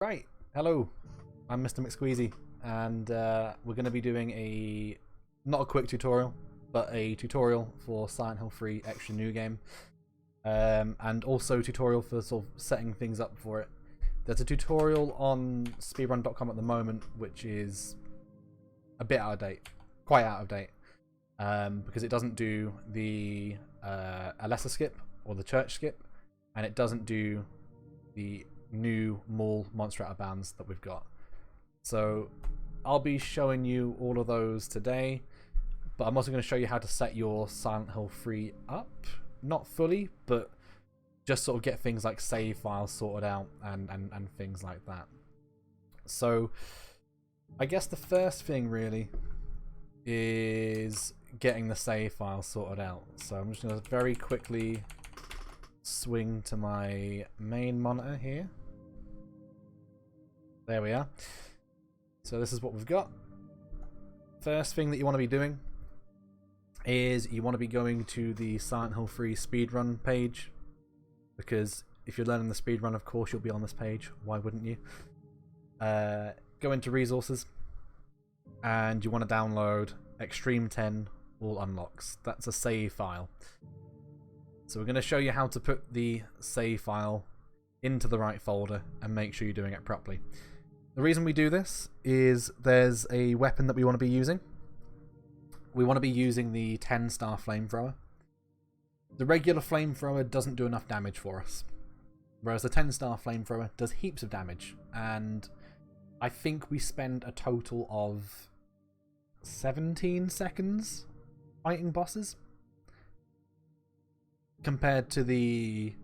Right, hello, I'm Mr. McSqueezy, and we're going to be doing not a quick tutorial, but a tutorial for Silent Hill 3 Extra New Game, and also tutorial for sort of setting things up for it. There's a tutorial on speedrun.com at the moment, which is a bit out of date, quite out of date, because it doesn't do the Alessa skip, or the church skip, and it doesn't do the new mall monster out of bounds that we've got. So I'll be showing you all of those today, but I'm also going to show you how to set your Silent Hill 3 up. Not fully, but just sort of get things like save files sorted out and things like that. So I guess the first thing really is getting the save file sorted out. So I'm just going to very quickly swing to my main monitor here. There we are. So this is what we've got. First thing that you want to be doing is you want to be going to the Silent Hill 3 speedrun page, because if you're learning the speedrun, of course you'll be on this page. Why wouldn't you? Go into resources and you want to download Extreme 10 All Unlocks. That's a save file. So we're going to show you how to put the save file into the right folder and make sure you're doing it properly. The reason we do this is there's a weapon that we want to be using. We want to be using the 10-star flamethrower. The regular flamethrower doesn't do enough damage for us, whereas the 10-star flamethrower does heaps of damage, and I think we spend a total of 17 seconds fighting bosses, compared to the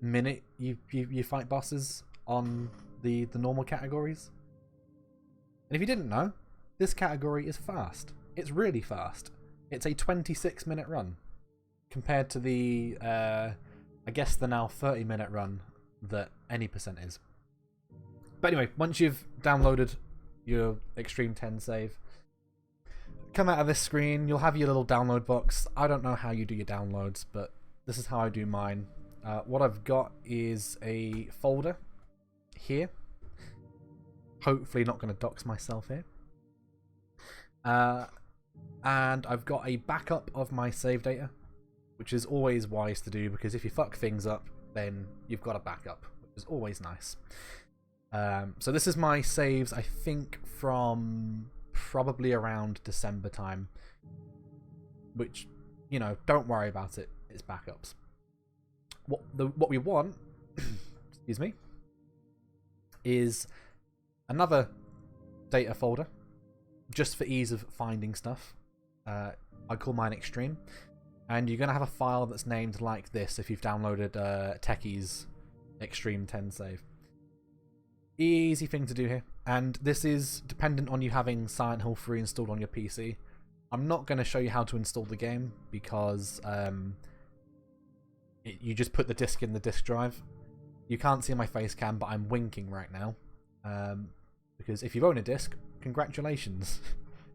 minute you fight bosses on the normal categories. And if you didn't know, this category is fast. It's really fast. It's a 26-minute run compared to the I guess the now 30-minute run that any percent is. But anyway, once you've downloaded your Extreme 10 save, come out of this screen, you'll have your little download box. I don't know how you do your downloads, but this is how I do mine. What I've got is a folder here. Hopefully not going to dox myself here. And I've got a backup of my save data, which is always wise to do, because if you fuck things up, then you've got a backup, which is always nice. So this is my saves, I think, from probably around December time, which, you know, don't worry about it, it's backups. What we want excuse me, is another data folder just for ease of finding stuff. I call mine Extreme, and you're going to have a file that's named like this if you've downloaded Techie's Extreme 10 save. Easy thing to do here, and this is dependent on you having Silent Hill 3 installed on your PC. I'm not going to show you how to install the game, because you just put the disc in the disk drive. You can't see my face cam, but I'm winking right now, because if you own a disc, congratulations.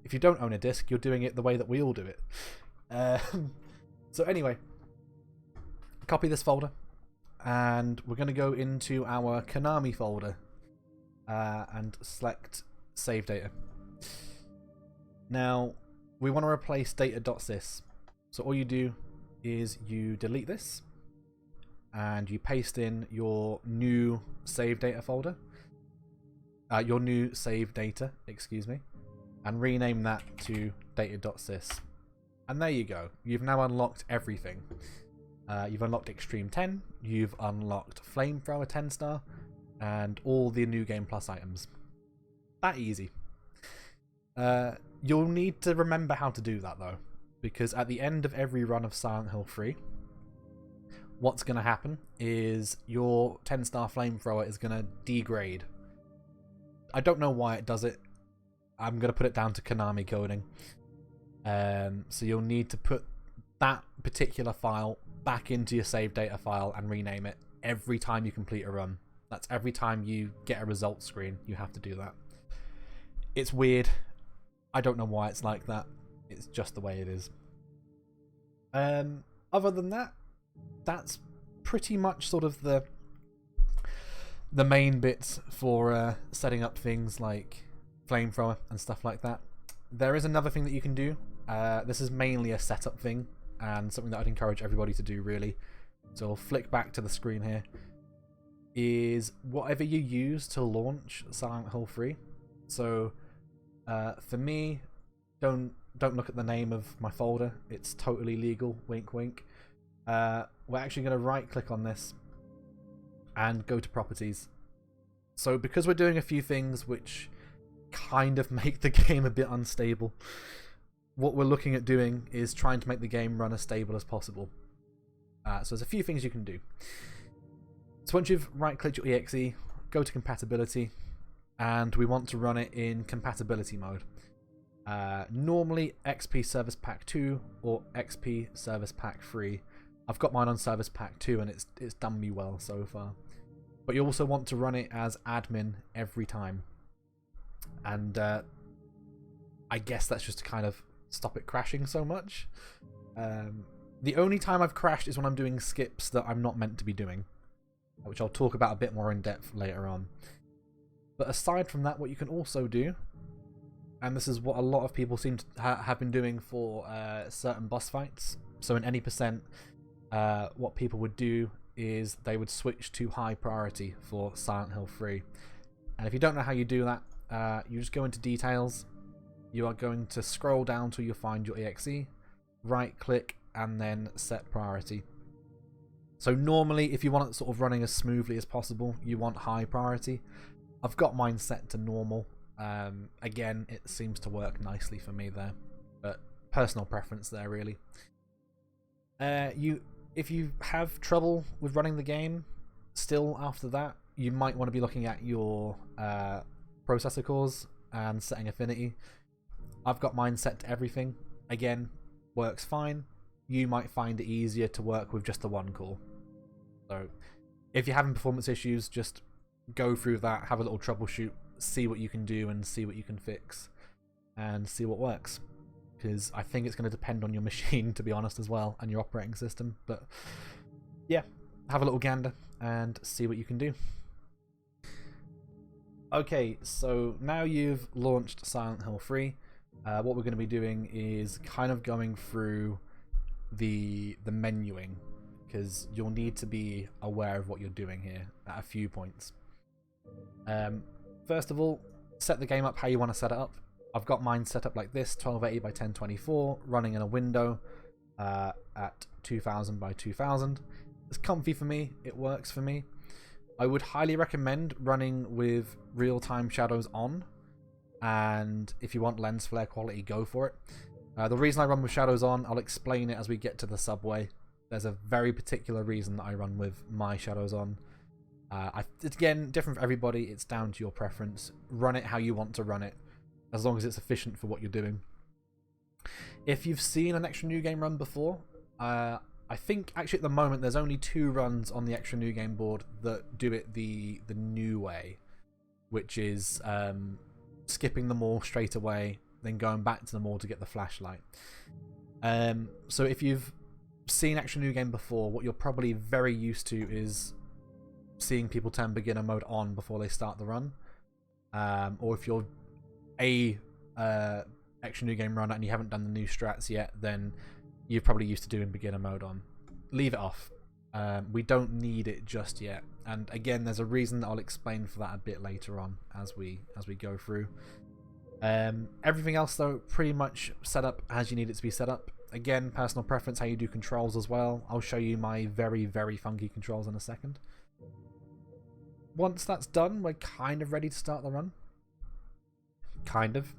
If you don't own a disc, you're doing it the way that we all do it. So anyway, copy this folder, and we're going to go into our Konami folder and select save data. Now, we want to replace data.sys. So all you do is you delete this, and you paste in your new save data folder, your new save data, excuse me, and rename that to data.sys. And there you go. You've now unlocked everything. You've unlocked Extreme 10, you've unlocked Flamethrower 10-star, and all the New Game Plus items. That easy. You'll need to remember how to do that though, because at the end of every run of Silent Hill 3, what's going to happen is your 10-star Flamethrower is going to degrade. I don't know why it does it. I'm going to put it down to Konami coding. So you'll need to put that particular file back into your save data file and rename it every time you complete a run. That's every time you get a results screen, you have to do that. It's weird. I don't know why it's like that. It's just the way it is. Other than that, that's pretty much sort of the the main bits for setting up things like flamethrower and stuff like that. There is another thing that you can do. This is mainly a setup thing and something that I'd encourage everybody to do, really. So I'll flick back to the screen here. Is whatever you use to launch Silent Hill 3. So for me, don't look at the name of my folder. It's totally legal. Wink, wink. We're actually going to right click on this and go to properties. So because we're doing a few things which kind of make the game a bit unstable, what we're looking at doing is trying to make the game run as stable as possible. So there's a few things you can do. So once you've right clicked your exe, go to compatibility, and we want to run it in compatibility mode. Normally XP Service Pack 2 or XP Service Pack 3. I've got mine on Service Pack 2 and it's done me well so far. But you also want to run it as admin every time. And I guess that's just to kind of stop it crashing so much. The only time I've crashed is when I'm doing skips that I'm not meant to be doing, which I'll talk about a bit more in depth later on. But aside from that, what you can also do, and this is what a lot of people seem to have been doing for certain boss fights. So in any percent, what people would do is they would switch to high priority for Silent Hill 3. And if you don't know how you do that, you just go into details. You are going to scroll down till you find your exe, right click, and then set priority. So normally, if you want it sort of running as smoothly as possible, you want high priority. I've got mine set to normal. Again, it seems to work nicely for me there, but personal preference there, really. If you have trouble with running the game still after that, you might want to be looking at your processor cores and setting affinity. I've got mine set to everything. Again, works fine. You might find it easier to work with just the one core. So if you're having performance issues, just go through that, have a little troubleshoot, see what you can do and see what you can fix and see what works. Because I think it's going to depend on your machine, to be honest, as well, and your operating system. But yeah, have a little gander and see what you can do. Okay, so now you've launched Silent Hill 3, what we're going to be doing is kind of going through the menuing, because you'll need to be aware of what you're doing here at a few points. First of all, set the game up how you want to set it up. I've got mine set up like this, 1280 by 1024, running in a window at 2000 by 2000. It's comfy for me, it works for me. I would highly recommend running with real-time shadows on, and if you want lens flare quality, go for it. The reason I run with shadows on, I'll explain it as we get to the subway. There's a very particular reason that I run with my shadows on. It's again different for everybody, it's down to your preference. Run it how you want to run it, as long as it's efficient for what you're doing. If you've seen an Extra New Game run before, I think actually at the moment there's only 2 runs on the Extra New Game board that do it the new way, which is skipping them all straight away, then going back to them all to get the flashlight. So if you've seen Extra New Game before, what you're probably very used to is seeing people turn beginner mode on before they start the run. Or if you're Extra New Game runner and you haven't done the new strats yet, then you're probably used to doing beginner mode on. Leave it off. We don't need it just yet. And again, there's a reason that I'll explain for that a bit later on as we go through. Everything else though, pretty much set up as you need it to be set up. Again, personal preference how you do controls as well. I'll show you my very, very funky controls in a second. Once that's done, we're kind of ready to start the run. Kind of.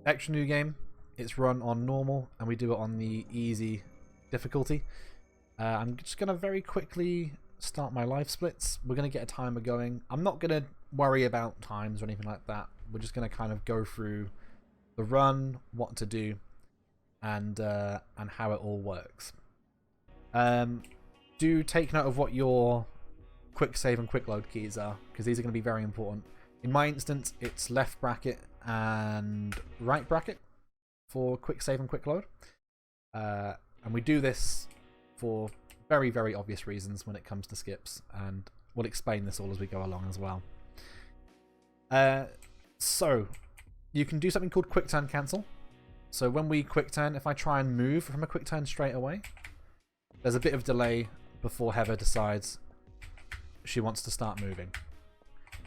Extra New Game, it's run on normal and we do it on the easy difficulty. I'm just going to very quickly start my life splits. We're going to get a timer going. I'm not going to worry about times or anything like that. We're just going to kind of go through the run, what to do, and how it all works. Do take note of what your quick save and quick load keys are, because these are going to be very important. In my instance, it's left bracket and right bracket for quick save and quick load. And we do this for very, very obvious reasons when it comes to skips. And we'll explain this all as we go along as well. So you can do something called Quicktime Cancel. So when we quick turn, if I try and move from a quick turn straight away, there's a bit of delay before Heather decides she wants to start moving.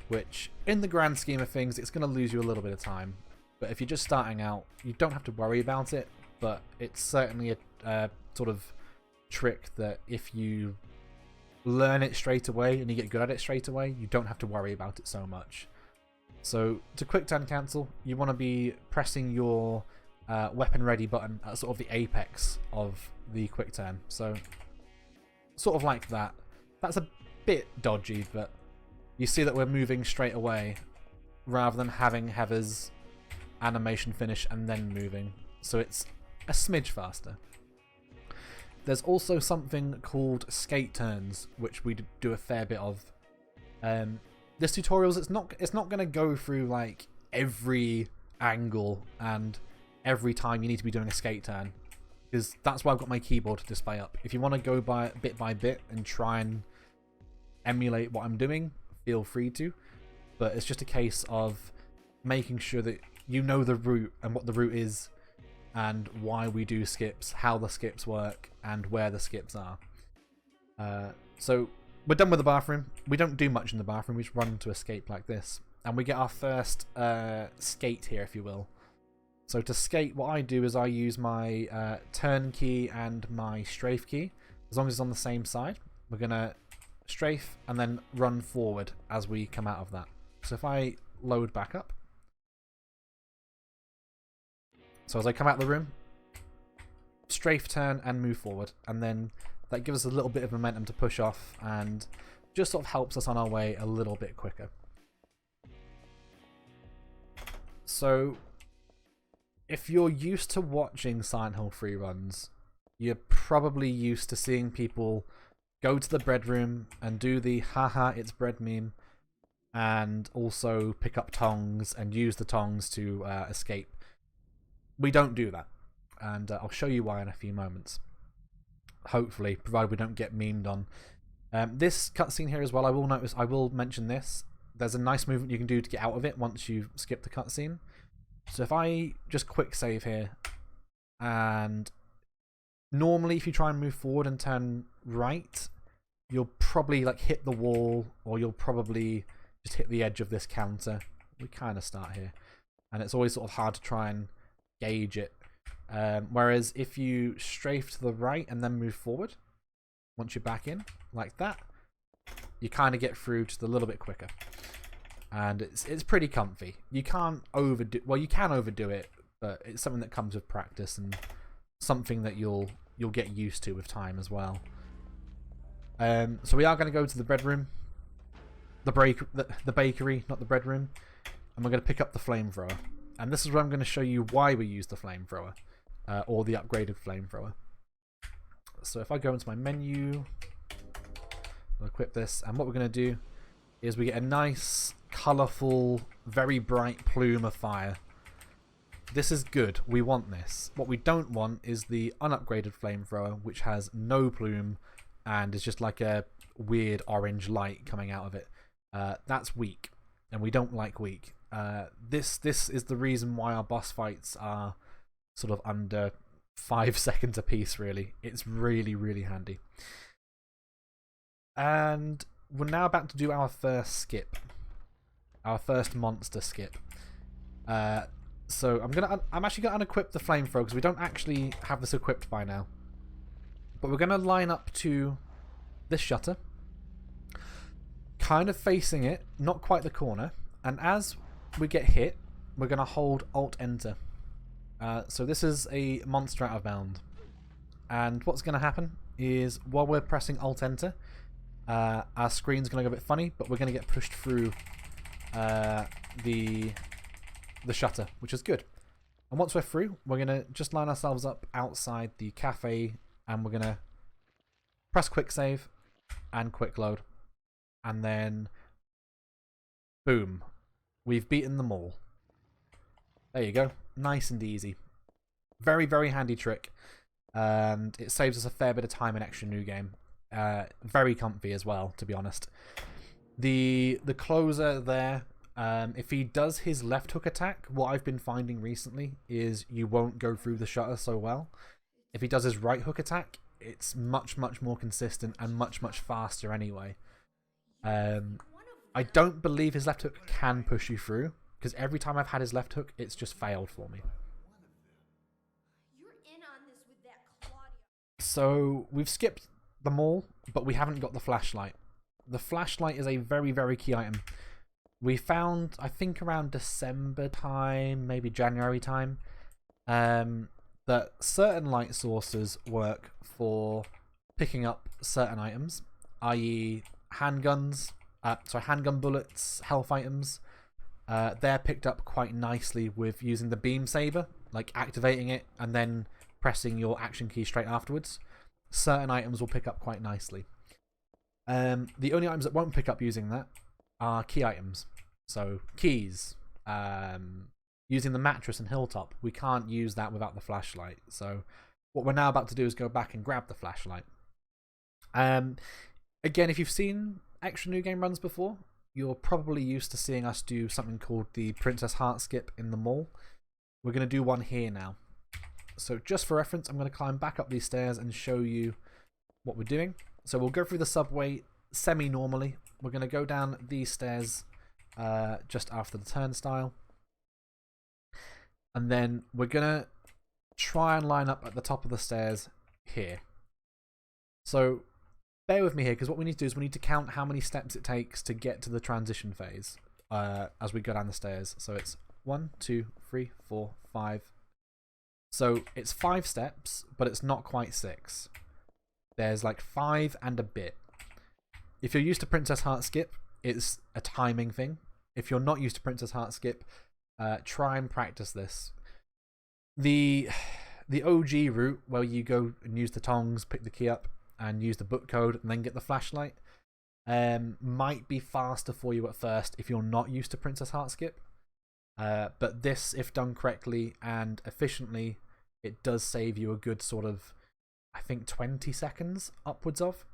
Which, in the grand scheme of things, it's going to lose you a little bit of time. But if you're just starting out, you don't have to worry about it. But it's certainly a sort of trick that if you learn it straight away and you get good at it straight away, you don't have to worry about it so much. So to quick turn cancel, you want to be pressing your weapon ready button at sort of the apex of the quick turn. So sort of like that. That's a bit dodgy, but you see that we're moving straight away rather than having Heather's animation finish and then moving. So it's a smidge faster. There's also something called skate turns, which we do a fair bit of. This tutorial, it's not going to go through like every angle and every time you need to be doing a skate turn, because that's why I've got my keyboard display up. If you want to go by bit and try and emulate what I'm doing, feel free to, but it's just a case of making sure that you know the route and what the route is and why we do skips, how the skips work, and where the skips are. So we're done with the bathroom. We don't do much in the bathroom. We just run to escape like this. And we get our first skate here, if you will. So to skate, what I do is I use my turn key and my strafe key. As long as it's on the same side, we're going to strafe and then run forward as we come out of that. So if I load back up. So as I come out of the room, strafe, turn, and move forward. And then that gives us a little bit of momentum to push off and just sort of helps us on our way a little bit quicker. So if you're used to watching Silent Hill 3 runs, you're probably used to seeing people go to the bread room and do the haha it's bread meme, and also pick up tongs and use the tongs to escape. We don't do that, and I'll show you why in a few moments. Hopefully, provided we don't get memed on. This cutscene here as well, I will mention this. There's a nice movement you can do to get out of it once you've skipped the cutscene. So if I just quick save here, and normally if you try and move forward and turn right, you'll probably like hit the wall, or you'll probably just hit the edge of this counter. We kind of start here, and it's always sort of hard to try and gauge it. Whereas if you strafe to the right and then move forward, once you're back in like that, you kind of get through just a little bit quicker, and it's pretty comfy. You can't overdo, well, you can overdo it, but it's something that comes with practice and something that you'll get used to with time as well. So we are going to go to the bread room, the bakery, not the bread room, and we're going to pick up the flamethrower. And this is where I'm going to show you why we use the flamethrower, or the upgraded flamethrower. So if I go into my menu, I'll equip this, and what we're going to do is we get a nice, colourful, very bright plume of fire. This is good. We want this. What we don't want is the unupgraded flamethrower, which has no plume and is just like a weird orange light coming out of it. That's weak, and we don't like weak. This is the reason why our boss fights are sort of under 5 seconds a piece, really. It's really, really handy. And we're now about to do our first skip. Our first monster skip. So I'm actually going to unequip the flamethrower because we don't actually have this equipped by now. But we're going to line up to this shutter, kind of facing it, not quite the corner. And as we get hit, we're going to hold Alt-Enter. So this is a monster out of bound. And what's going to happen is while we're pressing Alt-Enter, our screen's going to go a bit funny, but we're going to get pushed through the shutter, which is good. And once we're through, we're going to just line ourselves up outside the cafe, and we're going to press quick save and quick load. And then, boom. We've beaten them all. There you go. Nice and easy. Very, very handy trick. And it saves us a fair bit of time in extra new game. Very comfy as well, to be honest. The closer there, if he does his left hook attack, what I've been finding recently is you won't go through the shutter so well. If he does his right hook attack, it's much more consistent and much faster anyway. I don't believe his left hook can push you through, because every time I've had his left hook, it's just failed for me. So we've skipped the mall, but we haven't got the flashlight. The flashlight is a very key item. We found, I think around December time, maybe January time, that certain light sources work for picking up certain items, i.e. handguns, handgun bullets, health items. They're picked up quite nicely with using the beam saber, like activating it and then pressing your action key straight afterwards. Certain items will pick up quite nicely. The only items that won't pick up using that are key items. So keys, using the mattress and hilltop, we can't use that without the flashlight. So what we're now about to do is go back and grab the flashlight. Again, if you've seen extra new game runs before, you're probably used to seeing us do something called the Princess Heart Skip in the mall. We're going to do one here now. So just for reference, I'm going to climb back up these stairs and show you what we're doing. So we'll go through the subway semi-normally. We're going to go down these stairs just after the turnstile. And then we're going to try and line up at the top of the stairs here. So bear with me here, because what we need to do is we need to count how many steps it takes to get to the transition phase as we go down the stairs. So it's 1, 2, 3, 4, 5. So it's 5 steps, but it's not quite 6. There's like 5 and a bit. If you're used to Princess Heart Skip, it's a timing thing. If you're not used to Princess Heart Skip, try and practice this. The OG route, where you go and use the tongs, pick the key up, and use the book code, and then get the flashlight, might be faster for you at first if you're not used to Princess Heart Skip. But this, if done correctly and efficiently, it does save you a good sort of, I think, 20 seconds upwards of.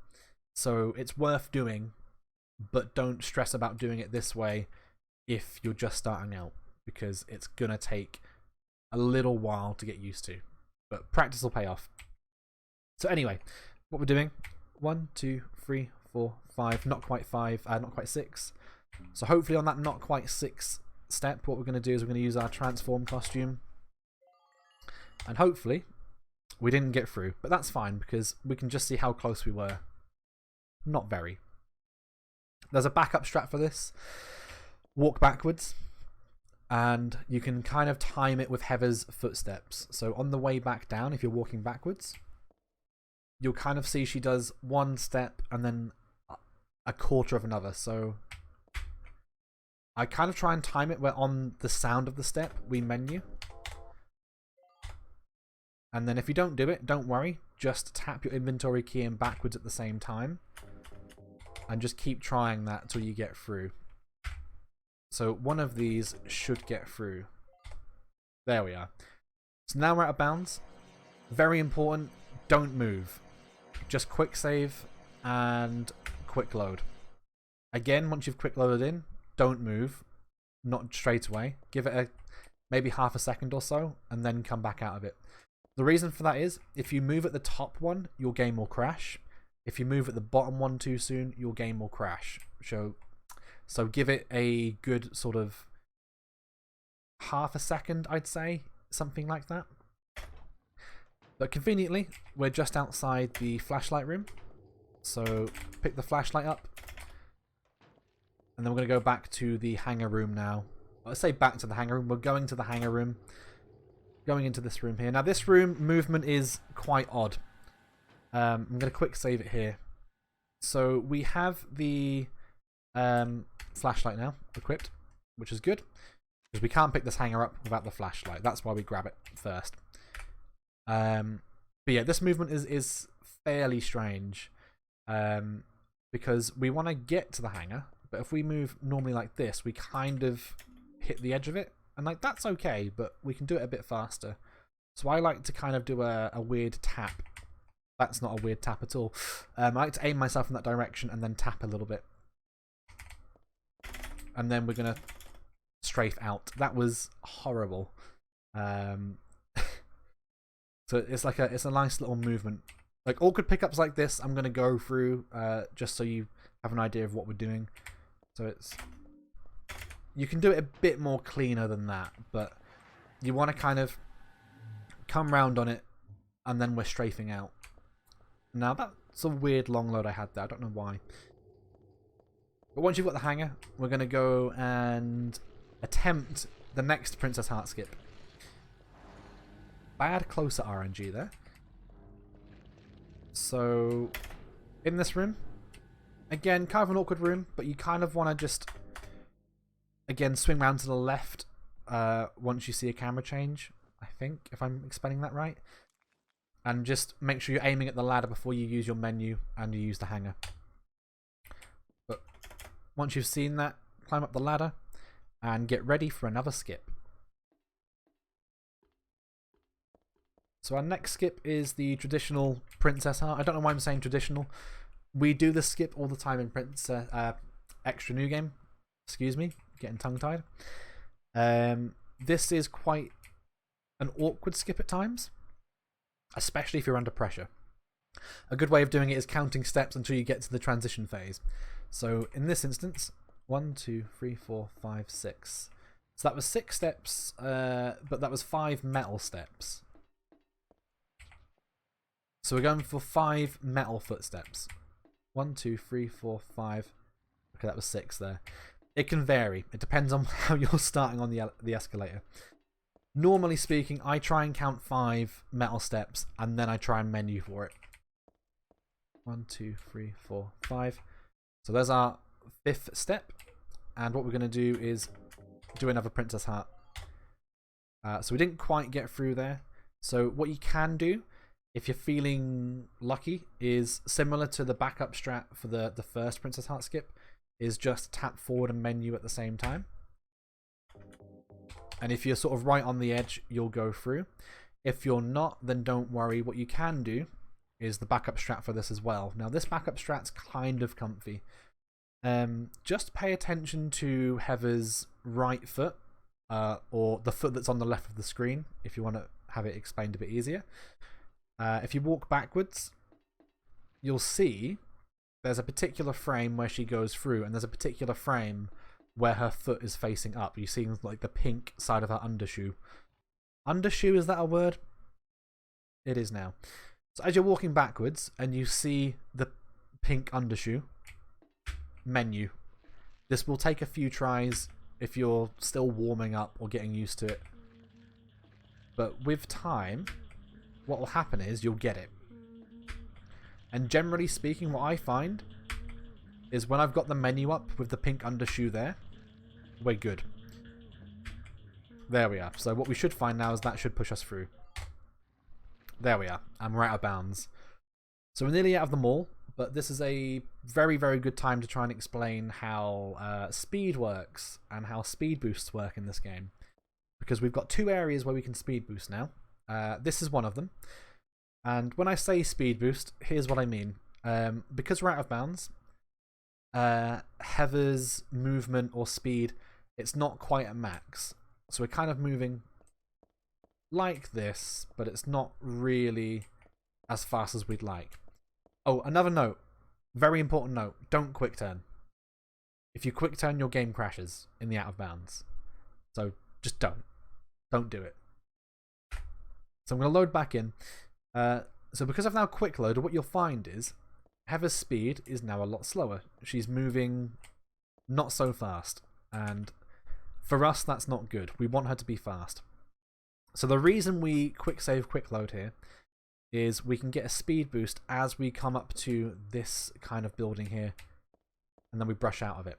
So it's worth doing, but don't stress about doing it this way if you're just starting out, because it's going to take a little while to get used to. But practice will pay off. So anyway, what we're doing, 1, 2, 3, 4, 5, not quite 5, not quite 6. So hopefully on that not quite 6 step, what we're going to do is we're going to use our transform costume. And hopefully we didn't get through, but that's fine because we can just see how close we were. Not very. There's a backup strat for this. Walk backwards, and you can kind of time it with Heather's footsteps. So on the way back down, if you're walking backwards, you'll kind of see she does one step and then a quarter of another. So I kind of try and time it where on the sound of the step we menu. And then if you don't do it, don't worry. Just tap your inventory key in backwards at the same time. And just keep trying that till you get through. So one of these should get through. There we are. So now we're out of bounds. Very important, don't move. Just quick save and quick load. Again, once you've quick loaded in, don't move. Not straight away. Give it maybe half a second or so and then come back out of it. The reason for that is, if you move at the top one, your game will crash. If you move at the bottom one too soon, your game will crash. So give it a good sort of half a second, I'd say. Something like that. But conveniently, we're just outside the flashlight room. So pick the flashlight up. And then we're going to go back to the hangar room now. Let's say back to the hangar room. We're going to the hangar room. Going into this room here. Now this room movement is quite odd. I'm going to quick save it here. So we have the flashlight now equipped, which is good. Because we can't pick this hangar up without the flashlight. That's why we grab it first. But yeah, this movement is fairly strange. Because we want to get to the hangar, but if we move normally like this, we kind of hit the edge of it. And like that's okay, but we can do it a bit faster. So I like to kind of do a weird tap. That's not a weird tap at all. I like to aim myself in that direction and then tap a little bit. and then we're going to strafe out. That was horrible. So it's like it's a nice little movement. Like awkward pickups like this, I'm going to go through just so you have an idea of what we're doing. So it's, you can do it a bit more cleaner than that, but you want to kind of come round on it and then we're strafing out. Now that's a weird long load I had there. I don't know why. But once you've got the hanger, we're going to go and attempt the next Princess Heart skip. Bad closer RNG there. So, in this room, again, kind of an awkward room, but you kind of want to just, again, swing round to the left once you see a camera change, I think, if I'm explaining that right. And just make sure you're aiming at the ladder before you use your menu and you use the hanger. But once you've seen that, climb up the ladder and get ready for another skip. So our next skip is the traditional Princess Heart. I don't know why I'm saying traditional. We do this skip all the time in Princess Extra New Game. Excuse me, getting tongue-tied. This is quite an awkward skip at times, especially if you're under pressure. A good way of doing it is counting steps until you get to the transition phase. So in this instance, 1, 2, 3, 4, 5, 6. So that was 6 steps, but that was 5 metal steps. So we're going for 5 metal footsteps. 1, 2, 3, 4, 5. Okay, that was 6 there. It can vary. It depends on how you're starting on the escalator. Normally speaking, I try and count 5 metal steps and then I try and menu for it. 1, 2, 3, 4, 5. So there's our 5th step. And what we're going to do is do another Princess Heart. So we didn't quite get through there. So what you can do, if you're feeling lucky, is similar to the backup strat for the first Princess Heart skip, is just tap forward and menu at the same time. And if you're sort of right on the edge, you'll go through. If you're not, then don't worry. What you can do is the backup strat for this as well. Now, this backup strat's kind of comfy. Just pay attention to Heather's right foot, or the foot that's on the left of the screen, if you want to have it explained a bit easier. If you walk backwards, you'll see there's a particular frame where she goes through, and there's a particular frame where her foot is facing up. You see like the pink side of her undershoe. Undershoe, is that a word? It is now. So as you're walking backwards and you see the pink undershoe, menu. This will take a few tries if you're still warming up or getting used to it. But with time, what will happen is you'll get it. And generally speaking, what I find is when I've got the menu up with the pink undershoe there, we're good. There we are. So what we should find now is that should push us through. There we are. And we're out of bounds. So we're nearly out of the mall, but this is a very, very good time to try and explain how speed works and how speed boosts work in this game. Because we've got 2 areas where we can speed boost now. This is one of them. And when I say speed boost, here's what I mean. Because we're out of bounds, Heather's movement or speed, it's not quite at max. So we're kind of moving like this, but it's not really as fast as we'd like. Oh, another note. Very important note. Don't quick turn. If you quick turn, your game crashes in the out of bounds. So just don't. Don't do it. So I'm going to load back in. So because I've now quick loaded, what you'll find is Heather's speed is now a lot slower. She's moving not so fast. And for us, that's not good. We want her to be fast. So the reason we quick save, quick load here is we can get a speed boost as we come up to this kind of building here. And then we brush out of it.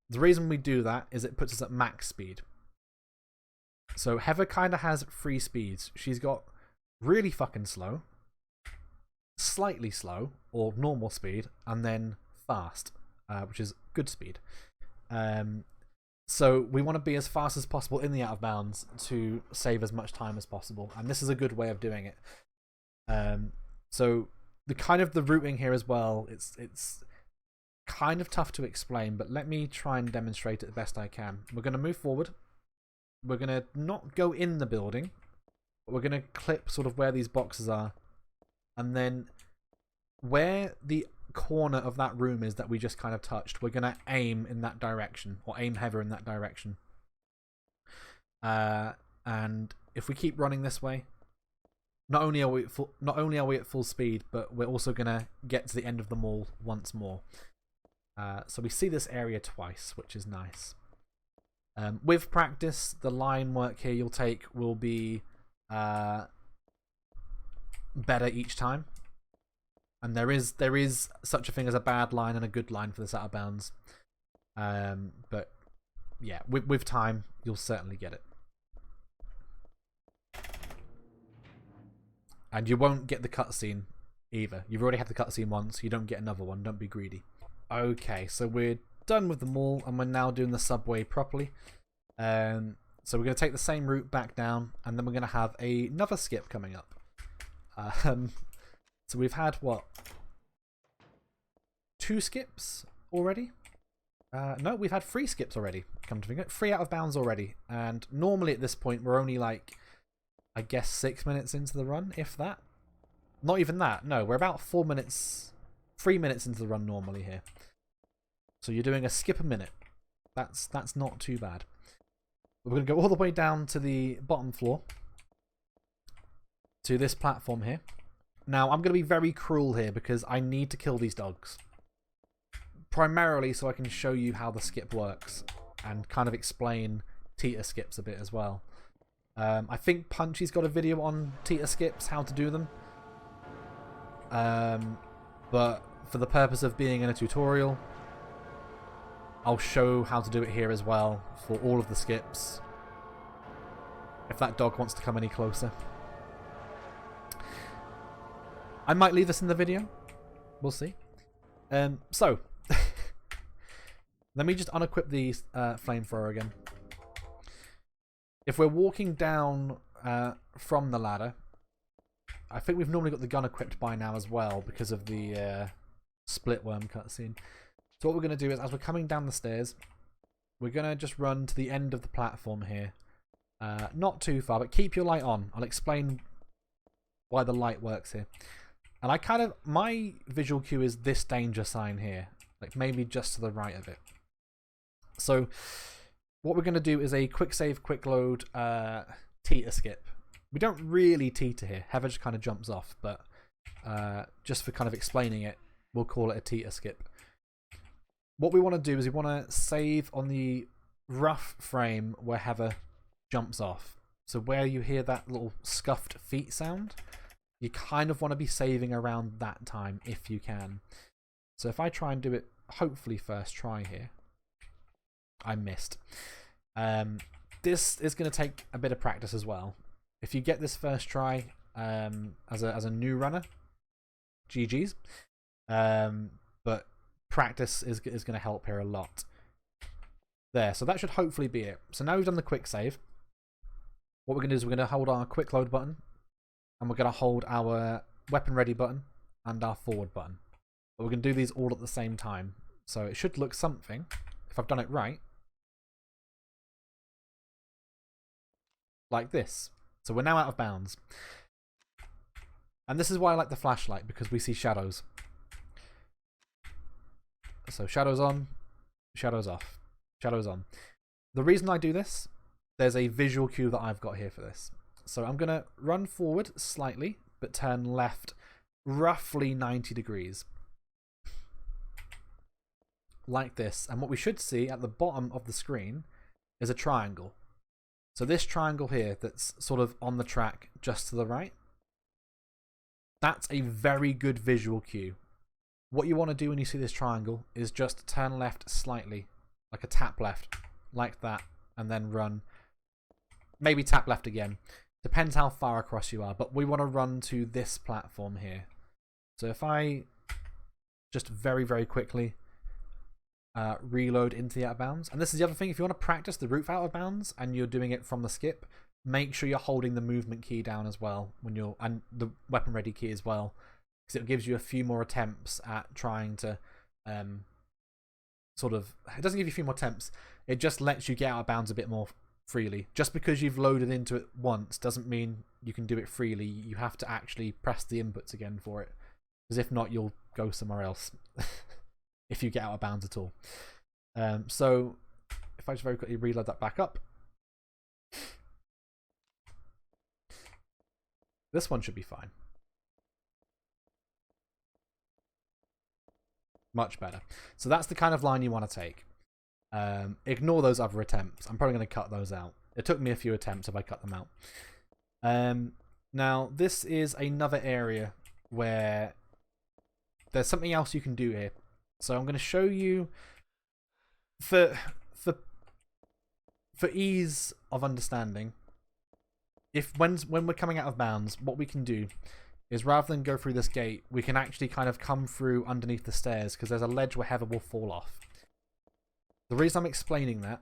The reason we do that is it puts us at max speed. So Heather kind of has 3 speeds. She's got really fucking slow, slightly slow, or normal speed, and then fast, which is good speed. So we want to be as fast as possible in the out of bounds to save as much time as possible. And this is a good way of doing it. So the kind of the routing here as well, it's kind of tough to explain, but let me try and demonstrate it the best I can. We're going to move forward. We're going to not go in the building, but we're going to clip sort of where these boxes are. And then where the corner of that room is that we just kind of touched, we're going to aim in that direction, or aim heavier in that direction. And if we keep running this way, not only are we at full speed, but we're also going to get to the end of the mall once more. So we see this area twice, which is nice. With practice, the line work here you'll take will be better each time. And there is such a thing as a bad line and a good line for this out of bounds. But yeah, with time, you'll certainly get it. And you won't get the cutscene either. You've already had the cutscene once. You don't get another one. Don't be greedy. Okay, so we're done with the mall, and we're now doing the subway properly. So we're going to take the same route back down, and then we're going to have another skip coming up. So we've had, what, 2 skips already? No, we've had 3 skips already, come to think of it. 3 out of bounds already. And normally at this point, we're only like, I guess 6 minutes into the run, if that. Not even that. No, we're about 3 minutes into the run normally here. So you're doing a skip a minute. That's not too bad. We're going to go all the way down to the bottom floor. To this platform here. Now, I'm going to be very cruel here because I need to kill these dogs. Primarily so I can show you how the skip works. And kind of explain Teeter Skips a bit as well. I think Punchy's got a video on Teeter Skips, how to do them. But for the purpose of being in a tutorial, I'll show how to do it here as well for all of the skips. If that dog wants to come any closer. I might leave this in the video. We'll see. So, let me just unequip the flamethrower again. If we're walking down from the ladder, I think we've normally got the gun equipped by now as well because of the split worm cutscene. So what we're going to do is, as we're coming down the stairs, we're going to just run to the end of the platform here. Not too far, but keep your light on. I'll explain why the light works here. And my visual cue is this danger sign here. Like maybe just to the right of it. So what we're going to do is a quick save, quick load, teeter skip. We don't really teeter here. Heather just kind of jumps off, but just for kind of explaining it, we'll call it a teeter skip. What we want to do is we want to save on the rough frame where Heather jumps off. So where you hear that little scuffed feet sound, you kind of want to be saving around that time if you can. So if I try and do it, hopefully first try here. I missed. This is going to take a bit of practice as well. If you get this first try as a new runner, GG's. But practice is going to help here a lot. There, so that should hopefully be it. So now we've done the quick save. What we're going to do is we're going to hold our quick load button. And we're going to hold our weapon ready button and our forward button. But we're going to do these all at the same time. So it should look something, if I've done it right, like this. So we're now out of bounds. And this is why I like the flashlight, because we see shadows. So shadows on, shadows off, shadows on. The reason I do this, there's a visual cue that I've got here for this. So I'm going to run forward slightly, but turn left roughly 90 degrees. Like this. And what we should see at the bottom of the screen is a triangle. So this triangle here that's sort of on the track just to the right, that's a very good visual cue. What you want to do when you see this triangle is just turn left slightly, like a tap left, like that, and then run. Maybe tap left again. Depends how far across you are, but we want to run to this platform here. So if I just very, very quickly reload into the out of bounds. And this is the other thing, if you want to practice the route out of bounds and you're doing it from the skip, make sure you're holding the movement key down as well, when you're, and the weapon ready key as well, because it gives you a few more attempts at trying to sort of, it doesn't give you a few more attempts. It just lets you get out of bounds a bit more freely. Just because you've loaded into it once doesn't mean you can do it freely. You have to actually press the inputs again for it. Because if not, you'll go somewhere else. If you get out of bounds at all. So, if I just very quickly reload that back up. This one should be fine. Much better. So that's the kind of line you want to take. Ignore those other attempts. I'm probably going to cut those out. It took me a few attempts if I cut them out. Now, this is another area where there's something else you can do here. So I'm going to show you, for ease of understanding, when we're coming out of bounds, what we can do is rather than go through this gate, we can actually kind of come through underneath the stairs because there's a ledge where Heather will fall off. The reason I'm explaining that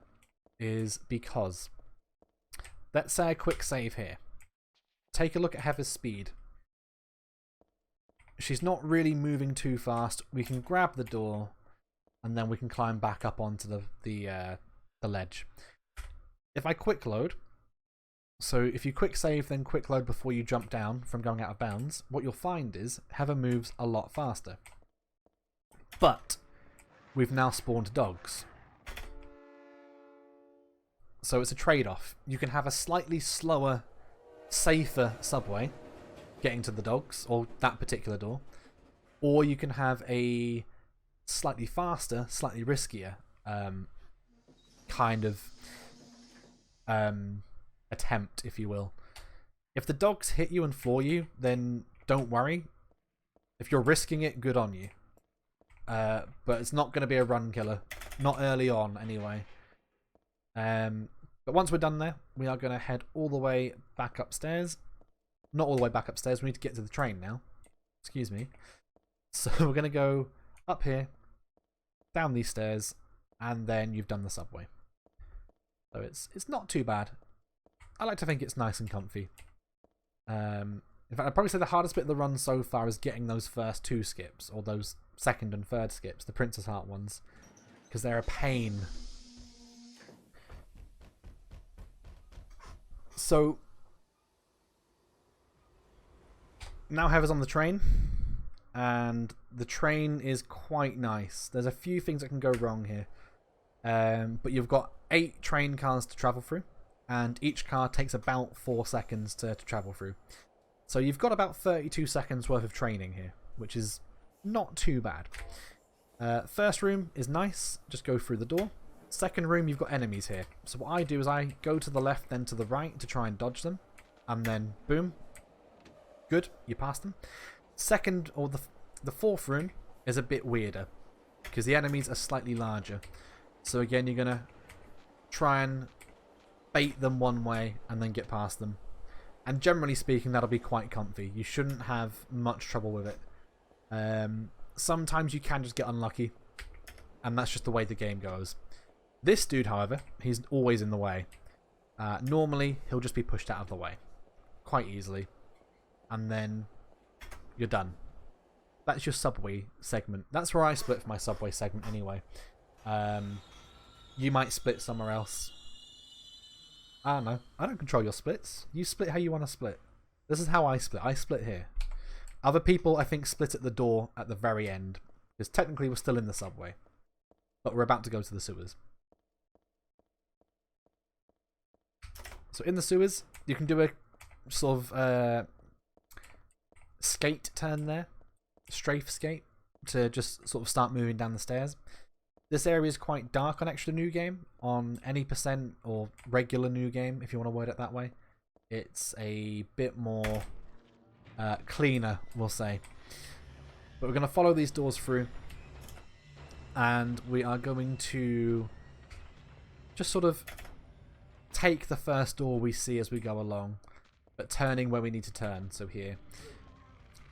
is because, let's say a quick save here. Take a look at Heather's speed. She's not really moving too fast. We can grab the door and then we can climb back up onto the ledge. If I quick load, so if you quick save then quick load before you jump down from going out of bounds, what you'll find is Heather moves a lot faster. But we've now spawned dogs. So it's a trade-off. You can have a slightly slower, safer subway getting to the dogs, or that particular door. Or you can have a slightly faster, slightly riskier kind of attempt, if you will. If the dogs hit you and floor you, then don't worry. If you're risking it, good on you. But it's not going to be a run killer. Not early on, anyway. But once we're done there, we are going to head all the way back upstairs. Not all the way back upstairs. We need to get to the train now. Excuse me. So we're going to go up here, down these stairs, and then you've done the subway. So it's not too bad. I like to think it's nice and comfy. In fact, I'd probably say the hardest bit of the run so far is getting those first two skips, or those second and third skips, the Princess Heart ones, because they're a pain. So now Heather's on the train, and the train is quite nice. There's a few things that can go wrong here, but you've got 8 train cars to travel through, and each car takes about 4 seconds to travel through. So you've got about 32 seconds worth of training here, which is not too bad. First room is nice, just go through the door. Second room, you've got enemies here. So what I do is I go to the left, then to the right to try and dodge them. And then, boom. Good, you pass them. Second, or the fourth room is a bit weirder, because the enemies are slightly larger. So again, you're going to try and bait them one way and then get past them. And generally speaking, that'll be quite comfy. You shouldn't have much trouble with it. Sometimes you can just get unlucky, and that's just the way the game goes. This dude, however, he's always in the way. Normally, he'll just be pushed out of the way quite easily. And then you're done. That's your subway segment. That's where I split for my subway segment anyway. You might split somewhere else. I don't know. I don't control your splits. You split how you want to split. This is how I split. I split here. Other people, I think, split at the door at the very end. Because technically we're still in the subway. But we're about to go to the sewers. So in the sewers, you can do a sort of skate turn there. Strafe skate. To just sort of start moving down the stairs. This area is quite dark on Extra New Game. On any percent or regular New Game, if you want to word it that way. It's a bit more cleaner, we'll say. But we're going to follow these doors through. And we are going to just sort of take the first door we see as we go along, but turning where we need to turn. So here.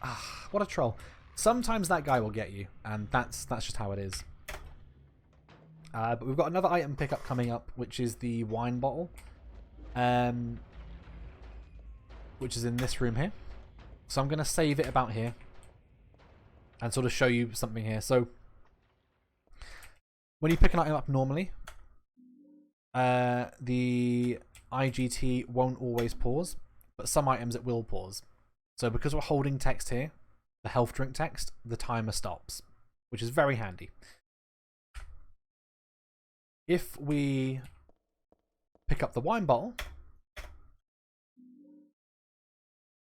Ah, what a troll. Sometimes that guy will get you, and that's just how it is. But we've got another item pickup coming up, which is the wine bottle. Which is in this room here. So I'm going to save it about here. And sort of show you something here. So when you pick an item up normally, the IGT won't always pause, but some items it will pause. So because we're holding text here, the health drink text, the timer stops, which is very handy. If we pick up the wine bottle,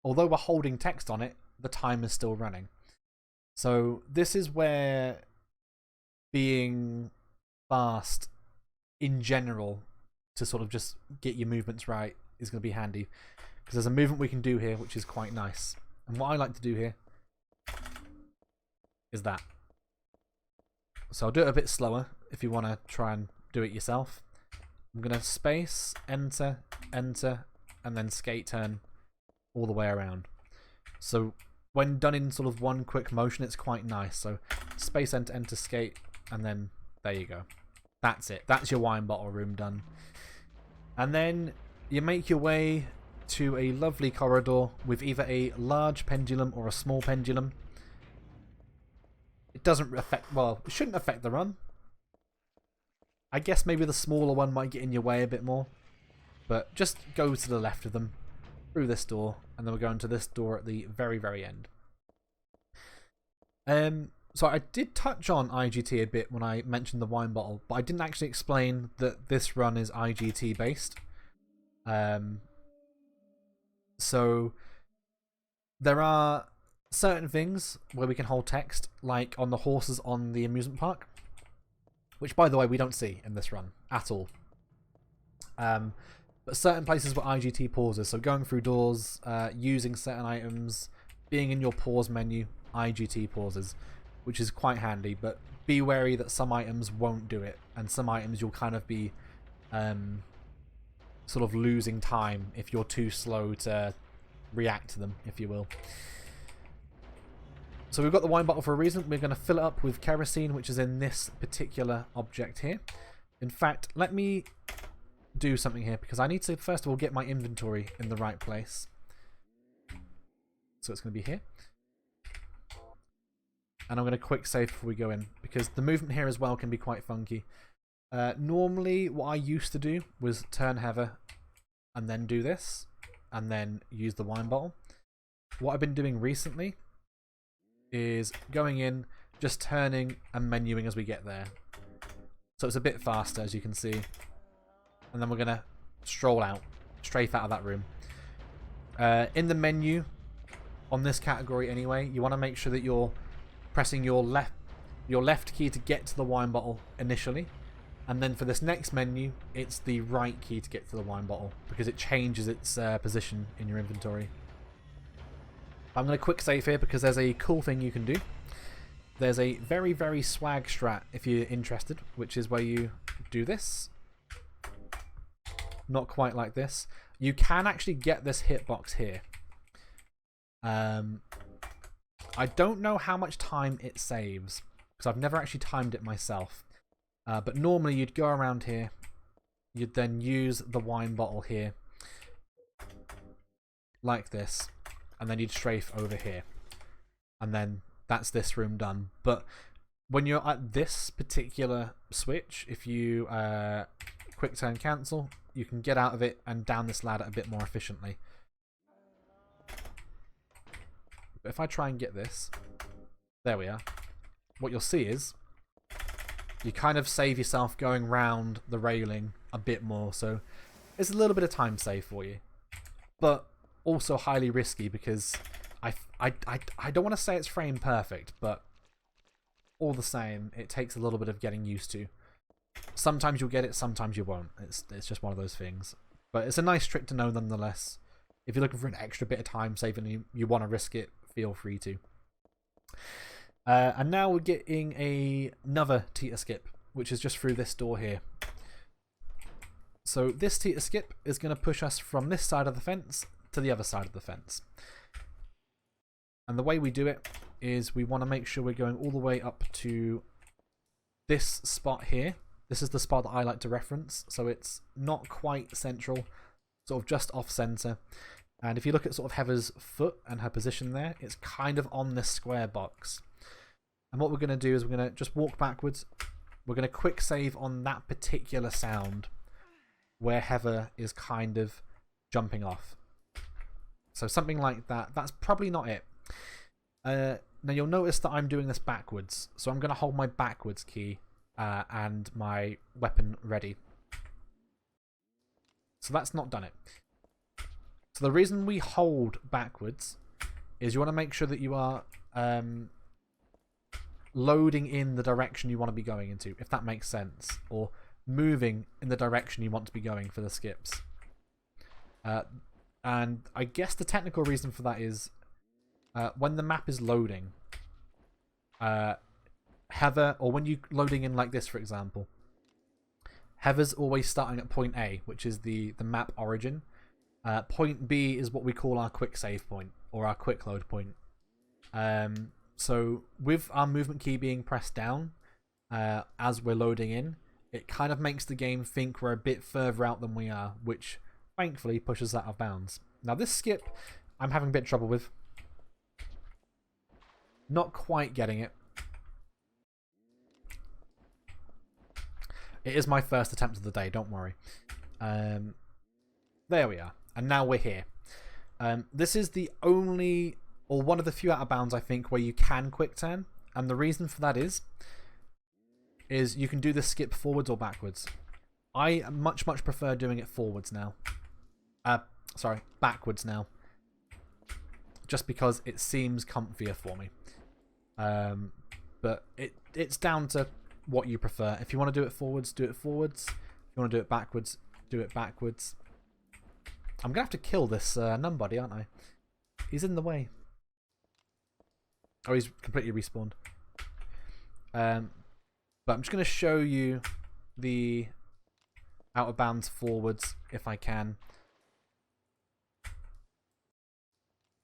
although we're holding text on it, the time is still running. So this is where being fast in general to sort of just get your movements right is going to be handy, because there's a movement we can do here which is quite nice. And what I like to do here is that. So I'll do it a bit slower if you want to try and do it yourself. I'm going to space, enter, enter, and then skate turn all the way around. So when done in sort of one quick motion, it's quite nice. So space, enter, enter, skate, and then there you go. That's it. That's your wine bottle room done. And then you make your way to a lovely corridor with either a large pendulum or a small pendulum. It doesn't affect, well, it shouldn't affect the run. I guess maybe the smaller one might get in your way a bit more. But just go to the left of them, through this door, and then we're going to this door at the very, very end. So I did touch on IGT a bit when I mentioned the wine bottle, but I didn't actually explain that this run is IGT based. So there are certain things where we can hold text, like on the horses on the amusement park, which, by the way, we don't see in this run at all. But certain places where IGT pauses, so going through doors, using certain items, being in your pause menu, IGT pauses, which is quite handy. But be wary that some items won't do it, and some items you'll kind of be sort of losing time if you're too slow to react to them, if you will. So we've got the wine bottle for a reason. We're going to fill it up with kerosene, which is in this particular object here. In fact, let me do something here, because I need to first of all get my inventory in the right place. So it's going to be here. And I'm going to quick save before we go in, because the movement here as well can be quite funky. Normally what I used to do was turn Heather and then do this and then use the wine bottle. What I've been doing recently is going in, just turning and menuing as we get there. So it's a bit faster, as you can see. And then we're going to stroll out, straight out of that room. In the menu, on this category anyway, you want to make sure that you're pressing your left key to get to the wine bottle initially. And then for this next menu, it's the right key to get to the wine bottle, because it changes its position in your inventory. I'm going to quick save here because there's a cool thing you can do. There's a very, very swag strat if you're interested, which is where you do this. Not quite like this. You can actually get this hitbox here. I don't know how much time it saves, because I've never actually timed it myself. But normally you'd go around here. You'd then use the wine bottle here. Like this. And then you'd strafe over here. And then that's this room done. But when you're at this particular switch, if you Quicktime Cancel, you can get out of it and down this ladder a bit more efficiently. But if I try and get this, there we are. What you'll see is you kind of save yourself going round the railing a bit more. So it's a little bit of time save for you. But also highly risky, because I don't want to say it's frame perfect, but all the same, it takes a little bit of getting used to. Sometimes you'll get it, sometimes you won't. It's just one of those things. But it's a nice trick to know nonetheless. If you're looking for an extra bit of time saving and you want to risk it, feel free to. And now we're getting another Teeter Skip, which is just through this door here. So this Teeter Skip is going to push us from this side of the fence to the other side of the fence. And the way we do it is we want to make sure we're going all the way up to this spot here. This is the spot that I like to reference. So it's not quite central, sort of just off center. And if you look at sort of Heather's foot and her position there, it's kind of on this square box. And what we're going to do is we're going to just walk backwards we're going to quick save on that particular sound where Heather is kind of jumping off. So something like that. That's probably not it. Now you'll notice that I'm doing this backwards. So I'm going to hold my backwards key and my weapon ready. So that's not done it. So the reason we hold backwards is you want to make sure that you are loading in the direction you want to be going into, if that makes sense, or moving in the direction you want to be going for the skips. And I guess the technical reason for that is when the map is loading, Heather, or when you're loading in like this, for example, Heather's always starting at point A, which is the map origin. Point B is what we call our quick save point, or our quick load point. So with our movement key being pressed down as we're loading in, it kind of makes the game think we're a bit further out than we are, which thankfully pushes that out of bounds. Now this skip, I'm having a bit of trouble with. Not quite getting it. It is my first attempt of the day, don't worry. There we are. And now we're here. This is the only, or one of the few out of bounds, I think, where you can quick turn. And the reason for that is you can do the skip forwards or backwards. I much prefer doing it forwards now. Sorry, backwards now. Just because it seems comfier for me. But it's down to what you prefer. If you want to do it forwards, do it forwards. If you want to do it backwards, do it backwards. I'm going to have to kill this numbody, aren't I? He's in the way. Oh, he's completely respawned. But I'm just going to show you the out of bounds forwards if I can.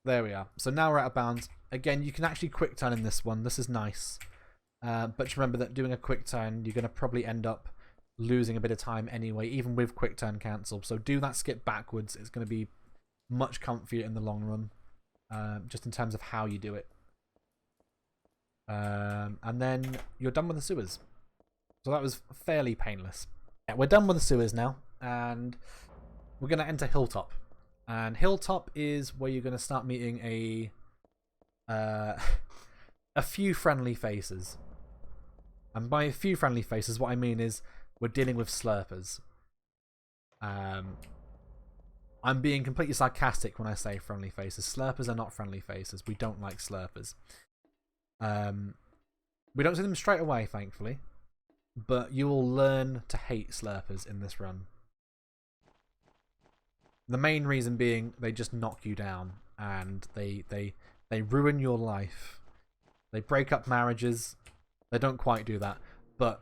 There we are. So now we're out of bounds. Again, you can actually quick turn in this one. This is nice. But just remember that doing a quick turn, you're going to probably end up losing a bit of time anyway, even with Quicktime Cancel. So do that skip backwards. It's going to be much comfier in the long run, just in terms of how you do it. And then you're done with the sewers. So that was fairly painless. Yeah, we're done with the sewers now, and we're going to enter Hilltop. And Hilltop is where you're going to start meeting a few friendly faces. And by a few friendly faces, what I mean is we're dealing with slurpers. I'm being completely sarcastic when I say friendly faces. Slurpers are not friendly faces. We don't like slurpers. We don't see them straight away, thankfully. But you will learn to hate slurpers in this run. The main reason being they just knock you down and they ruin your life. They break up marriages. They don't quite do that, but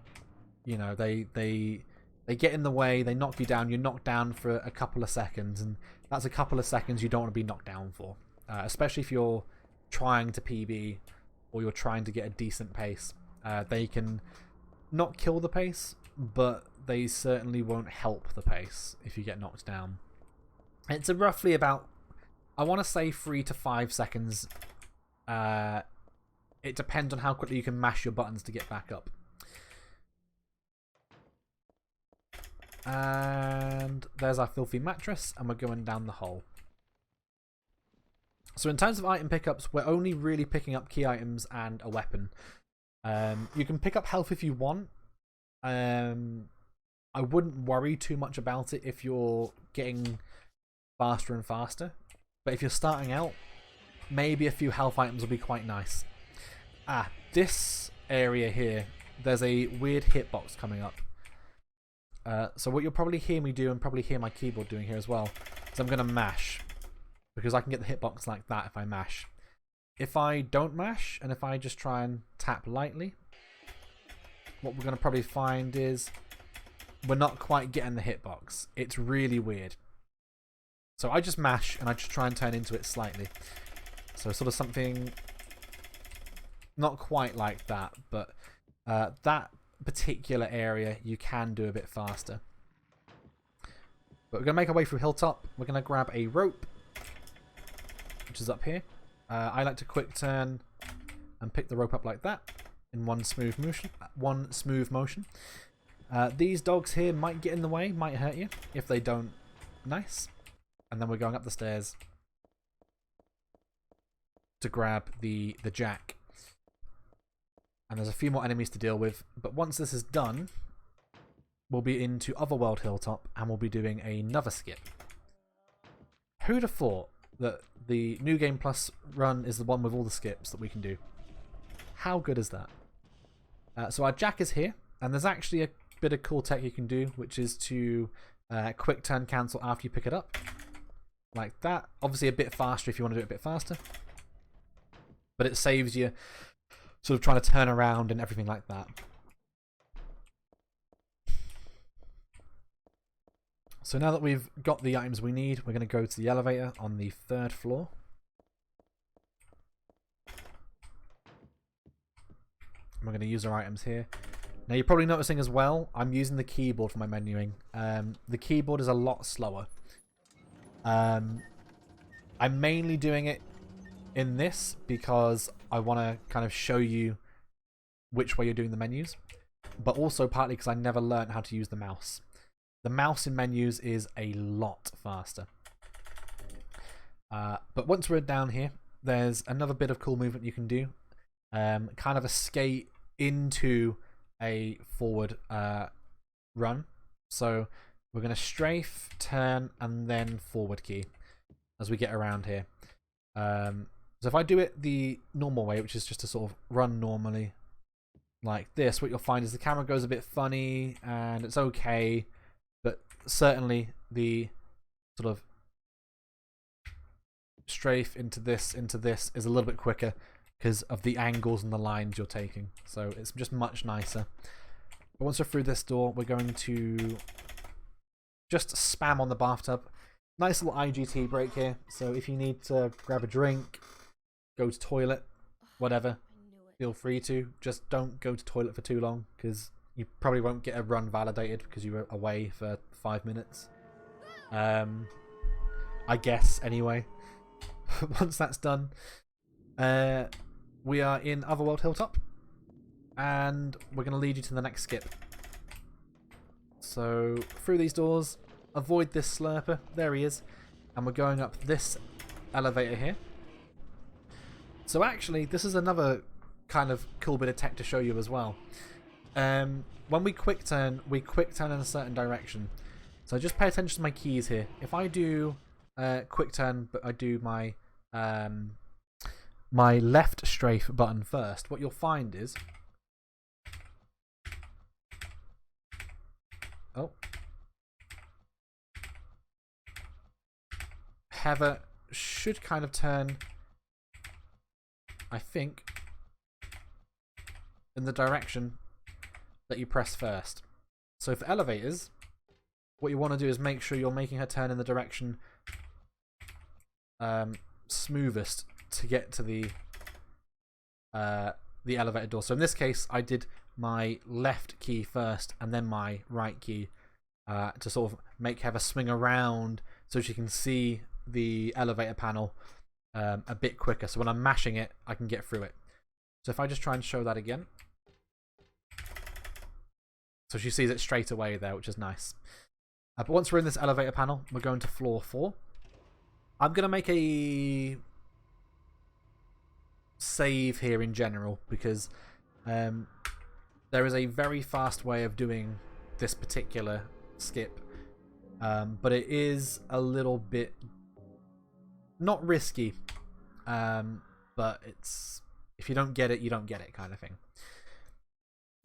you know, they get in the way, they knock you down, you're knocked down for a couple of seconds, and that's a couple of seconds you don't want to be knocked down for. Especially if you're trying to PB or you're trying to get a decent pace. They can not kill the pace, but they certainly won't help the pace if you get knocked down. It's roughly about, I want to say 3 to 5 seconds. It depends on how quickly you can mash your buttons to get back up. And there's our filthy mattress, and we're going down the hole. So in terms of item pickups, we're only really picking up key items and a weapon. You can pick up health if you want. I wouldn't worry too much about it if you're getting faster and faster. But if you're starting out, maybe a few health items will be quite nice. This area here, there's a weird hitbox coming up. So what you'll probably hear me do, and probably hear my keyboard doing here as well, is I'm going to mash. Because I can get the hitbox like that if I mash. If I don't mash, and if I just try and tap lightly, what we're going to probably find is we're not quite getting the hitbox. It's really weird. So I just mash, and I just try and turn into it slightly. So sort of something not quite like that, but that particular area you can do a bit faster. But we're going to make our way through Hilltop. We're going to grab a rope, which is up here. I like to quick turn and pick the rope up like that. in one smooth motion. These dogs here might get in the way, might hurt you. If they don't, nice. And then we're going up the stairs to grab the jack. And there's a few more enemies to deal with. But once this is done, we'll be into Otherworld Hilltop and we'll be doing another skip. Who'd have thought that the New Game Plus run is the one with all the skips that we can do? How good is that? So our jack is here, and there's actually a bit of cool tech you can do, which is to Quicktime Cancel after you pick it up. Like that. Obviously a bit faster if you want to do it a bit faster. But it saves you sort of trying to turn around and everything like that. So now that we've got the items we need, we're going to go to the elevator on the 3rd floor. We're going to use our items here. Now you're probably noticing as well, I'm using the keyboard for my menuing. The keyboard is a lot slower. I'm mainly doing it in this because I want to kind of show you which way you're doing the menus. But also partly because I never learned how to use the mouse. The mouse in menus is a lot faster. But once we're down here, there's another bit of cool movement you can do. Kind of a skate into a forward run. So we're going to strafe, turn, and then forward key as we get around here. So if I do it the normal way, which is just to sort of run normally like this, what you'll find is the camera goes a bit funny and it's okay. But certainly the sort of strafe into this is a little bit quicker because of the angles and the lines you're taking. So it's just much nicer. But once we're through this door, we're going to just spam on the bathtub. Nice little IGT break here. So if you need to grab a drink, go to toilet, whatever, feel free to. Just don't go to toilet for too long because you probably won't get a run validated because you were away for 5 minutes. I guess, anyway. Once that's done, we are in Otherworld Hilltop. And we're going to lead you to the next skip. So, through these doors, avoid this slurper. There he is. And we're going up this elevator here. So actually, this is another kind of cool bit of tech to show you as well. When we quick turn in a certain direction. So just pay attention to my keys here. If I do quick turn, but I do my my left strafe button first, what you'll find is, oh, Heather should kind of turn, I think, in the direction that you press first. So for elevators, what you want to do is make sure you're making her turn in the direction smoothest to get to the elevator door. So in this case, I did my left key first and then my right key to sort of make Heather swing around so she can see the elevator panel a bit quicker. So when I'm mashing it, I can get through it. So if I just try and show that again. So she sees it straight away there, which is nice. But once we're in this elevator panel, we're going to floor 4. I'm going to make a save here in general because there is a very fast way of doing this particular skip. But it is a little bit not risky, but it's, if you don't get it, you don't get it kind of thing.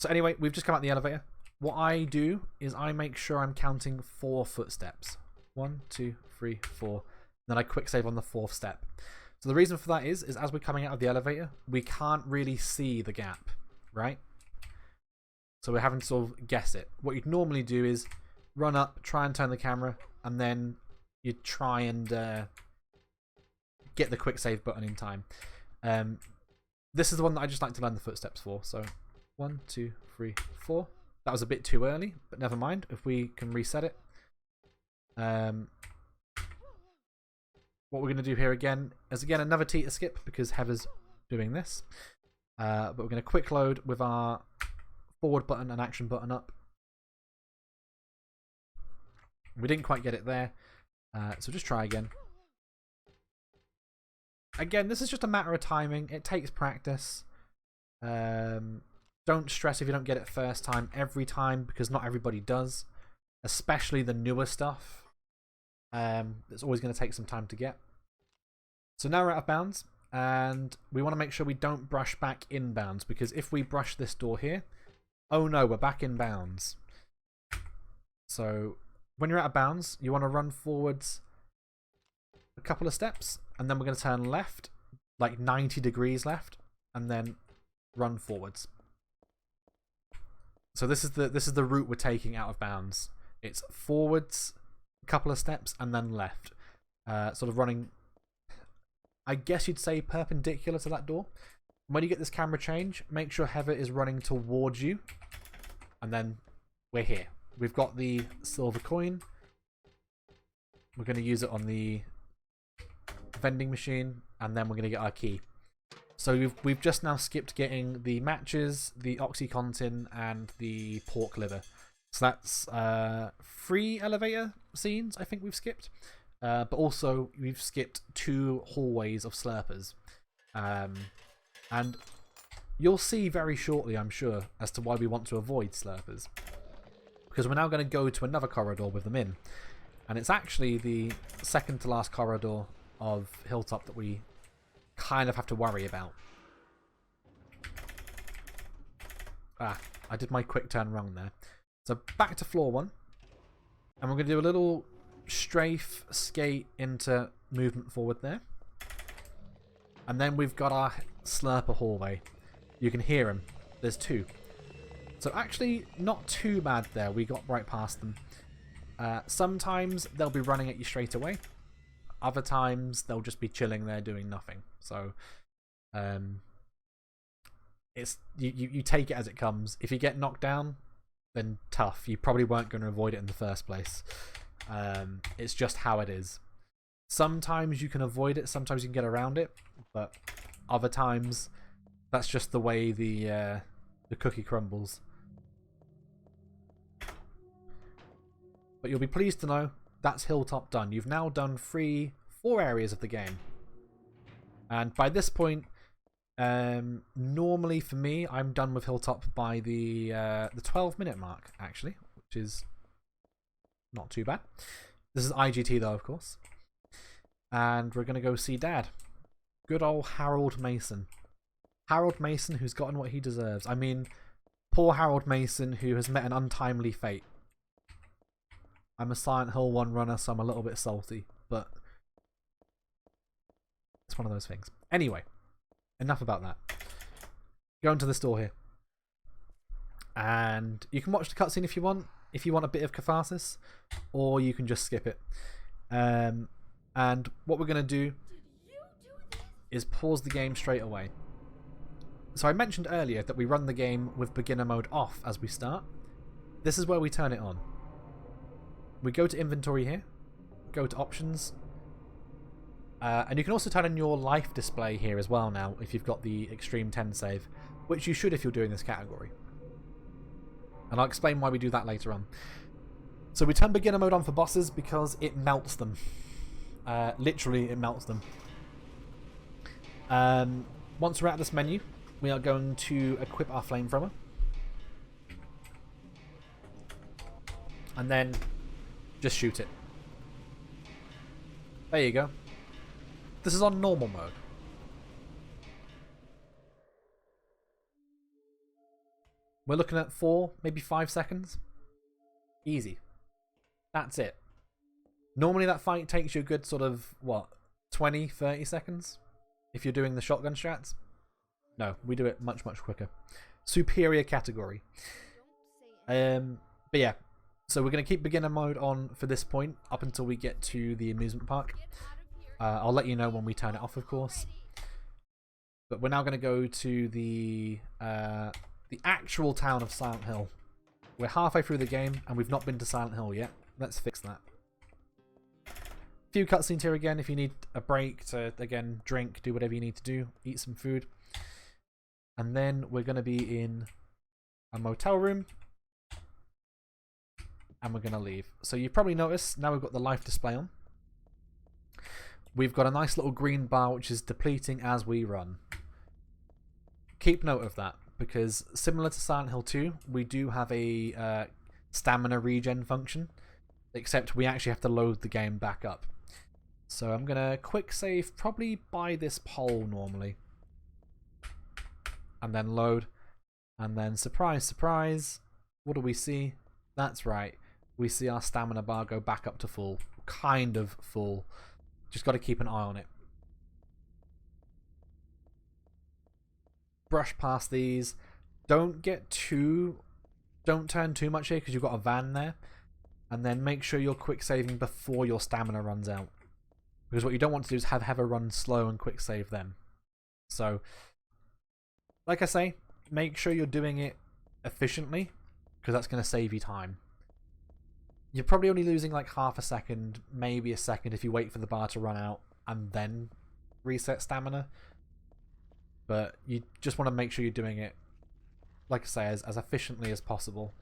So anyway, we've just come out the elevator. What I do is I make sure I'm counting 4 footsteps. 1, 2, 3, 4. Then I quick save on the 4th step. So the reason for that is as we're coming out of the elevator, we can't really see the gap, right? So we're having to sort of guess it. What you'd normally do is run up, try and turn the camera, and then you try and get the quick save button in time. This is the one that I just like to learn the footsteps for. So 1, 2, 3, 4. That was a bit too early, but never mind. If we can reset it. What we're going to do here again is another Teeter Skip because Heather's doing this. But we're going to quick load with our forward button and action button up. We didn't quite get it there, so just try again. Again, this is just a matter of timing. It takes practice. Don't stress if you don't get it first time every time, because not everybody does, especially the newer stuff. It's always going to take some time to get. So now we're out of bounds, and we want to make sure we don't brush back in bounds, because if we brush this door here, oh no, we're back in bounds. So when you're out of bounds, you want to run forwards a couple of steps, and then we're going to turn left, like 90 degrees left, and then run forwards. So this is the route we're taking out of bounds. It's forwards, a couple of steps, and then left. Sort of running, I guess you'd say, perpendicular to that door. When you get this camera change, make sure Heather is running towards you, and then we're here. We've got the silver coin. We're going to use it on the vending machine, and then we're going to get our key. So we've just now skipped getting the matches, the OxyContin, and the pork liver. So that's 3 elevator scenes I think we've skipped. But also we've skipped 2 hallways of slurpers. And you'll see very shortly, I'm sure, as to why we want to avoid slurpers. Because we're now going to go to another corridor with them in. And it's actually the second to last corridor of Hilltop that we kind of have to worry about. I did my quick turn wrong there. So back to floor 1. And we're going to do a little strafe skate into movement forward there. And then we've got our slurper hallway. You can hear them. There's 2. So actually not too bad there. We got right past them. Sometimes they'll be running at you straight away. Other times they'll just be chilling there doing nothing. So it's you take it as it comes. If you get knocked down, then tough. You probably weren't going to avoid it in the first place. It's just how it is. Sometimes you can avoid it, sometimes you can get around it, but other times that's just the way the cookie crumbles. But you'll be pleased to know that's Hilltop done. You've now done 4 areas of the game. And by this point, normally for me, I'm done with Hilltop by the 12-minute mark, actually, which is not too bad. This is IGT though, of course. And we're going to go see Dad. Good old Harold Mason. Harold Mason, who's gotten what he deserves. I mean, poor Harold Mason, who has met an untimely fate. I'm a Silent Hill 1 runner, so I'm a little bit salty, but it's one of those things. Anyway, enough about that. Go into this door here. And you can watch the cutscene if you want a bit of catharsis, or you can just skip it. And what we're going to do is pause the game straight away. So I mentioned earlier that we run the game with beginner mode off as we start. This is where we turn it on. We go to inventory here, go to options, and you can also turn on your life display here as well now if you've got the Extreme 10 save, which you should if you're doing this category. And I'll explain why we do that later on. So we turn beginner mode on for bosses because it melts them. Literally, it melts them. Once we're at this menu, we are going to equip our flamethrower. And then just shoot it. There you go. This is on normal mode. We're looking at 4, maybe 5 seconds. Easy. That's it. Normally that fight takes you a good sort of, what, 20, 30 seconds? If you're doing the shotgun strats. No, we do it much, much quicker. Superior category. But yeah. So we're going to keep beginner mode on for this point, up until we get to the amusement park. I'll let you know when we turn it off, of course. But we're now going to go to the actual town of Silent Hill. We're halfway through the game, and we've not been to Silent Hill yet. Let's fix that. A few cutscenes here again, if you need a break to, again, drink, do whatever you need to do, eat some food. and then we're going to be in a motel room, and we're going to leave. So you've probably noticed now we've got the life display on. We've got a nice little green bar which is depleting as we run. Keep note of that, because similar to Silent Hill 2, we do have a stamina regen function, except we actually have to load the game back up. So I'm going to quick save probably by this pole normally. And then load. And then surprise, surprise, what do we see? That's right. We see our stamina bar go back up to full. Kind of full. Just got to keep an eye on it. Brush past these. Don't turn too much here because you've got a van there. And then make sure you're quick saving before your stamina runs out. Because what you don't want to do is have a run slow and quick save then. So, like I say, make sure you're doing it efficiently, because that's going to save you time. You're probably only losing like half a second, maybe a second, if you wait for the bar to run out and then reset stamina. But you just want to make sure you're doing it, like I say, as efficiently as possible.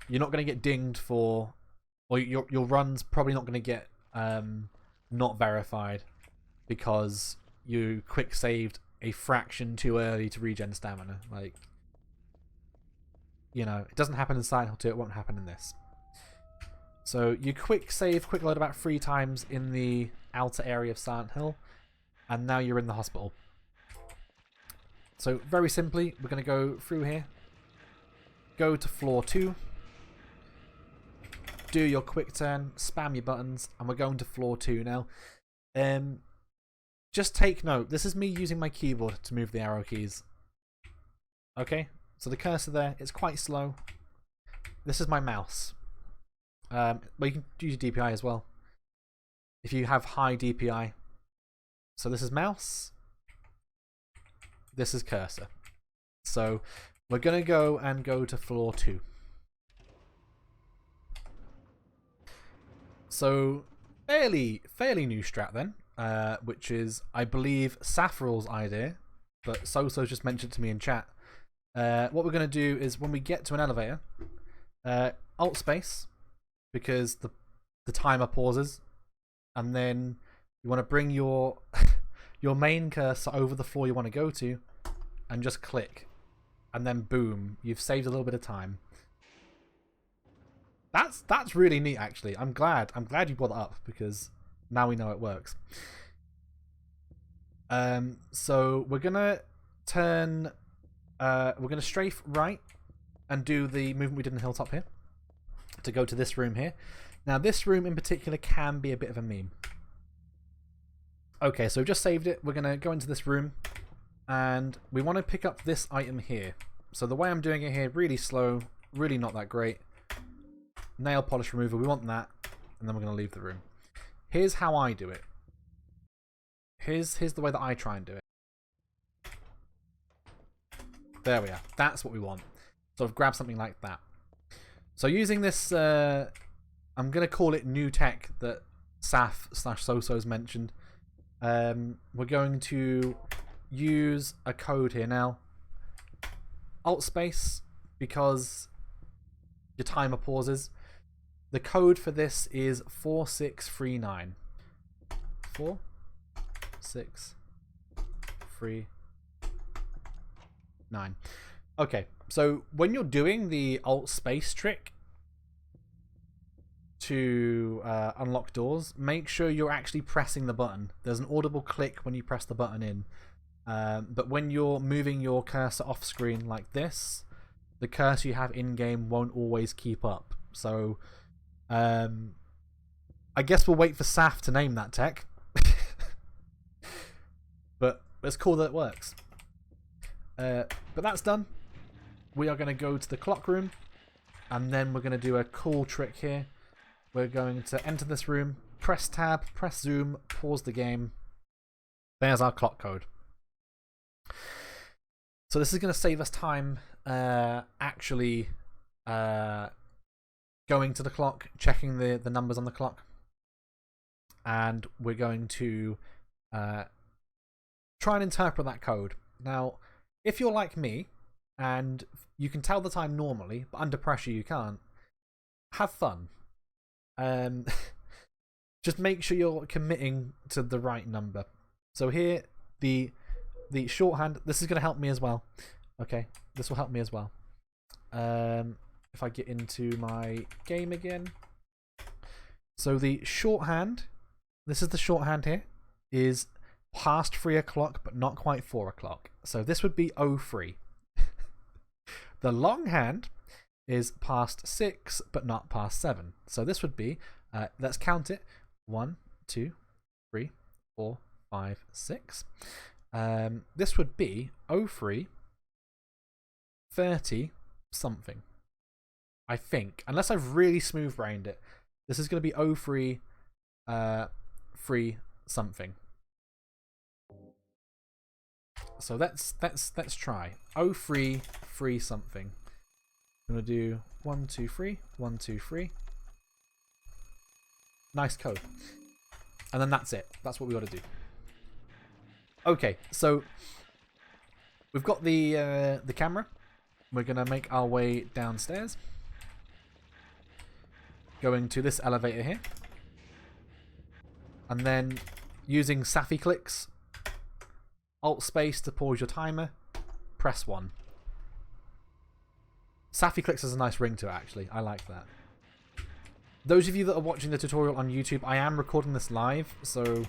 You're not going to get dinged for, or your run's probably not going to get not verified because you quick saved a fraction too early to regen stamina. Like, you know, it doesn't happen in Silent Hill 2, it won't happen in this. So you quick load about 3 times in the outer area of Silent Hill, and now you're in the hospital. So very simply, we're going to go through here, go to floor 2, do your quick turn, spam your buttons, and we're going to floor 2 now. Just take note, this is me using my keyboard to move the arrow keys. Okay, so the cursor there, it's quite slow. This is my mouse. Well, you can use your DPI as well, if you have high DPI. So this is mouse, this is cursor. So we're going to go to floor 2. So fairly new strat then, which is, I believe, Saffrel's idea, but Soso's just mentioned to me in chat. What we're going to do is when we get to an elevator, Alt space, because the timer pauses, and then you want to bring your your main cursor over the floor you want to go to, and just click, and then boom, you've saved a little bit of time. That's really neat, actually. I'm glad you brought that up, because now we know it works. So we're gonna turn, we're gonna strafe right and do the movement we did in the hilltop here to go to this room here. Now this room in particular can be a bit of a meme. Okay, so we've just saved it. We're gonna go into this room, and we want to pick up this item here. So the way I'm doing it here, really slow, really not that great. Nail polish remover, we want that, and then we're going to leave the room. Here's how I do it. Here's the way that I try and do it. There we are. That's what we want. So I've grabbed something like that. So using this, I'm going to call it new tech that Saf/Soso's mentioned. We're going to use a code here now. Alt space, because your timer pauses. The code for this is 4639. 4639. Okay, so when you're doing the alt space trick to unlock doors, make sure you're actually pressing the button. There's an audible click when you press the button in. But when you're moving your cursor off screen like this, the cursor you have in-game won't always keep up. So I guess we'll wait for Saf to name that tech. But it's cool that it works. But that's done. We are going to go to the clock room, and then we're going to do a cool trick here. We're going to enter this room, press tab, press zoom, pause the game. There's our clock code. So this is going to save us time actually going to the clock, checking the numbers on the clock. And we're going to try and interpret that code. Now, if you're like me, and you can tell the time normally, but under pressure you can't, have fun. Just make sure you're committing to the right number. So here, the shorthand, this is going to help me as well. Okay, this will help me as well. If I get into my game again. So the shorthand, this is the shorthand here, is past 3 o'clock, but not quite 4 o'clock. So this would be 03. The longhand is past 6, but not past 7. So this would be, let's count it, 1, 2, 3, 4, 5, 6. This would be 03, 30 something. I think, unless I've really smooth brained it, this is going to be 03, 3 something. So let's try 03, 3 something. I'm going to do 1, 2, 3, 1, 2, 3. Nice code. And then that's it. That's what we got to do. Okay, so we've got the camera. We're going to make our way downstairs. Going to this elevator here. And then using Safi clicks, Alt space to pause your timer, press 1. Safi clicks has a nice ring to it, actually. I like that. Those of you that are watching the tutorial on YouTube, I am recording this live, so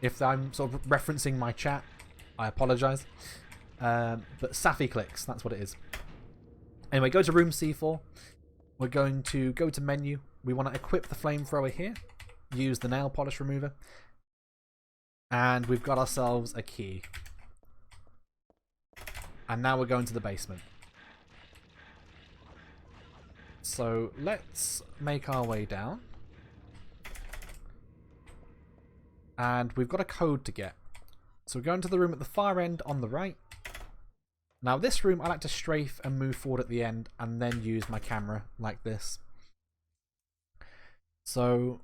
if I'm sort of referencing my chat, I apologise. But Safi clicks, that's what it is. Anyway, go to room C4. We're going to go to menu. We want to equip the flamethrower here. Use the nail polish remover. And we've got ourselves a key. And now we're going to the basement. So let's make our way down. And we've got a code to get. So we're going to the room at the far end on the right. Now this room I like to strafe and move forward at the end and then use my camera like this. So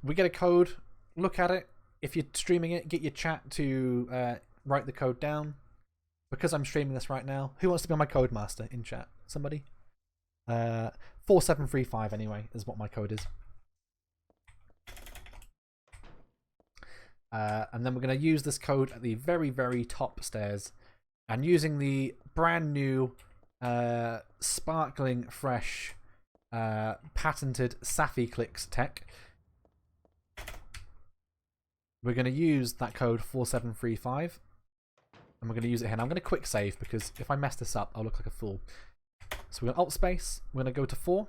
we get a code, look at it. If you're streaming it, get your chat to write the code down. Because I'm streaming this right now, who wants to be my code master in chat? Somebody? 4735 anyway is what my code is. And then we're going to use this code at the very, very top stairs. And using the brand new, sparkling, fresh, patented Safi Clicks tech, we're going to use that code 4735. And we're going to use it here. And I'm going to quick save because if I mess this up, I'll look like a fool. So we're going to Alt space. We're going to go to 4.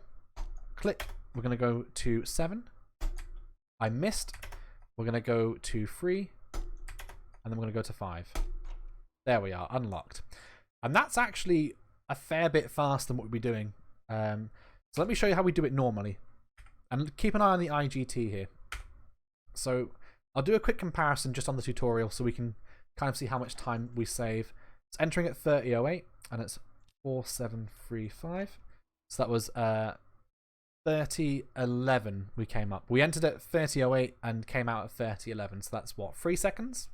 Click. We're going to go to 7. I missed. We're going to go to 3. And then we're going to go to 5. There we are. Unlocked. And that's actually a fair bit faster than what we'd be doing. So let me show you how we do it normally. And keep an eye on the IGT here. So I'll do a quick comparison just on the tutorial so we can kind of see how much time we save. It's entering at 30:08 and it's 4735. So that was 30:11 we came up. We entered at 30:08 and came out at 30:11. So that's what, 3 seconds?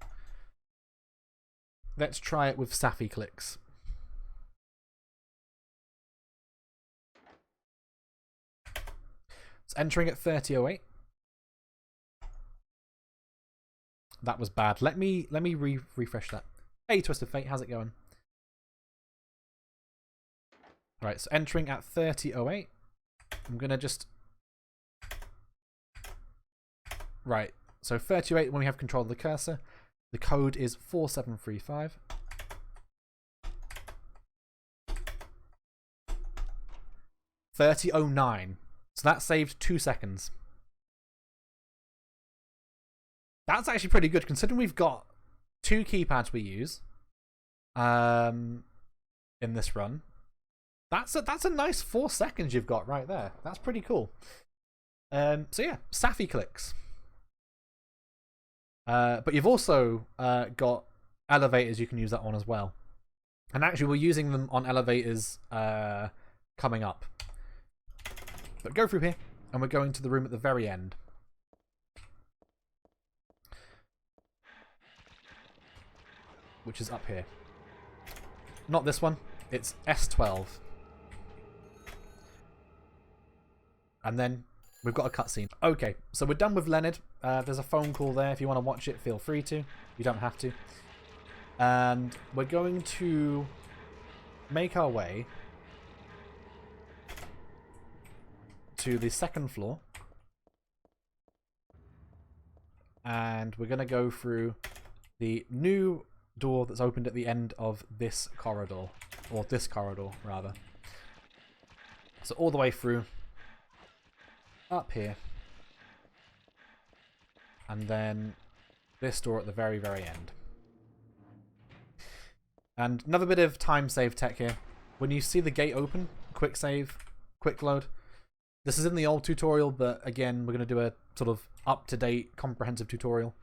Let's try it with Safi clicks. It's entering at 30:08. That was bad. Let me refresh that. Hey, Twisted Fate, how's it going? Right, so entering at 30:08. I'm gonna just right. So 30:08 when we have control of the cursor. The code is 4735. .3009. So that saved 2 seconds. That's actually pretty good considering we've got 2 keypads we use in this run. That's a nice 4 seconds you've got right there. That's pretty cool. So yeah, Safi clicks. But you've also got elevators you can use that on as well. And actually we're using them on elevators coming up. But go through here and we're going to the room at the very end. Which is up here. not this one. It's S12. And then we've got a cutscene. Okay, so we're done with Leonard. There's a phone call there. If you want to watch it, feel free to. You don't have to. And we're going to make our way to the second floor. And we're going to go through the new door that's opened at the end of this corridor. Or this corridor, rather. So all the way through. Up here. And then this door at the very, very end. And another bit of time save tech here. When you see the gate open, quick save, quick load. This is in the old tutorial, but again, we're going to do a sort of up-to-date, comprehensive tutorial.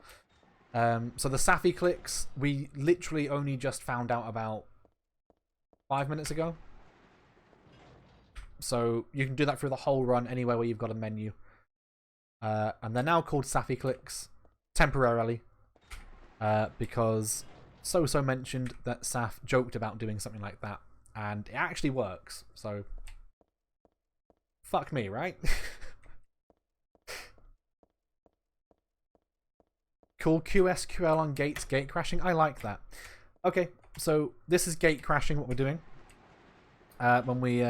So the Safi clicks, we literally only just found out about 5 minutes ago. So you can do that through the whole run anywhere where you've got a menu. And they're now called Safi clicks, temporarily, because So mentioned that Saf joked about doing something like that, and it actually works, so fuck me, right? Cool. QSQL on gates, gate crashing. I like that. Okay, so this is gate crashing, what we're doing. When we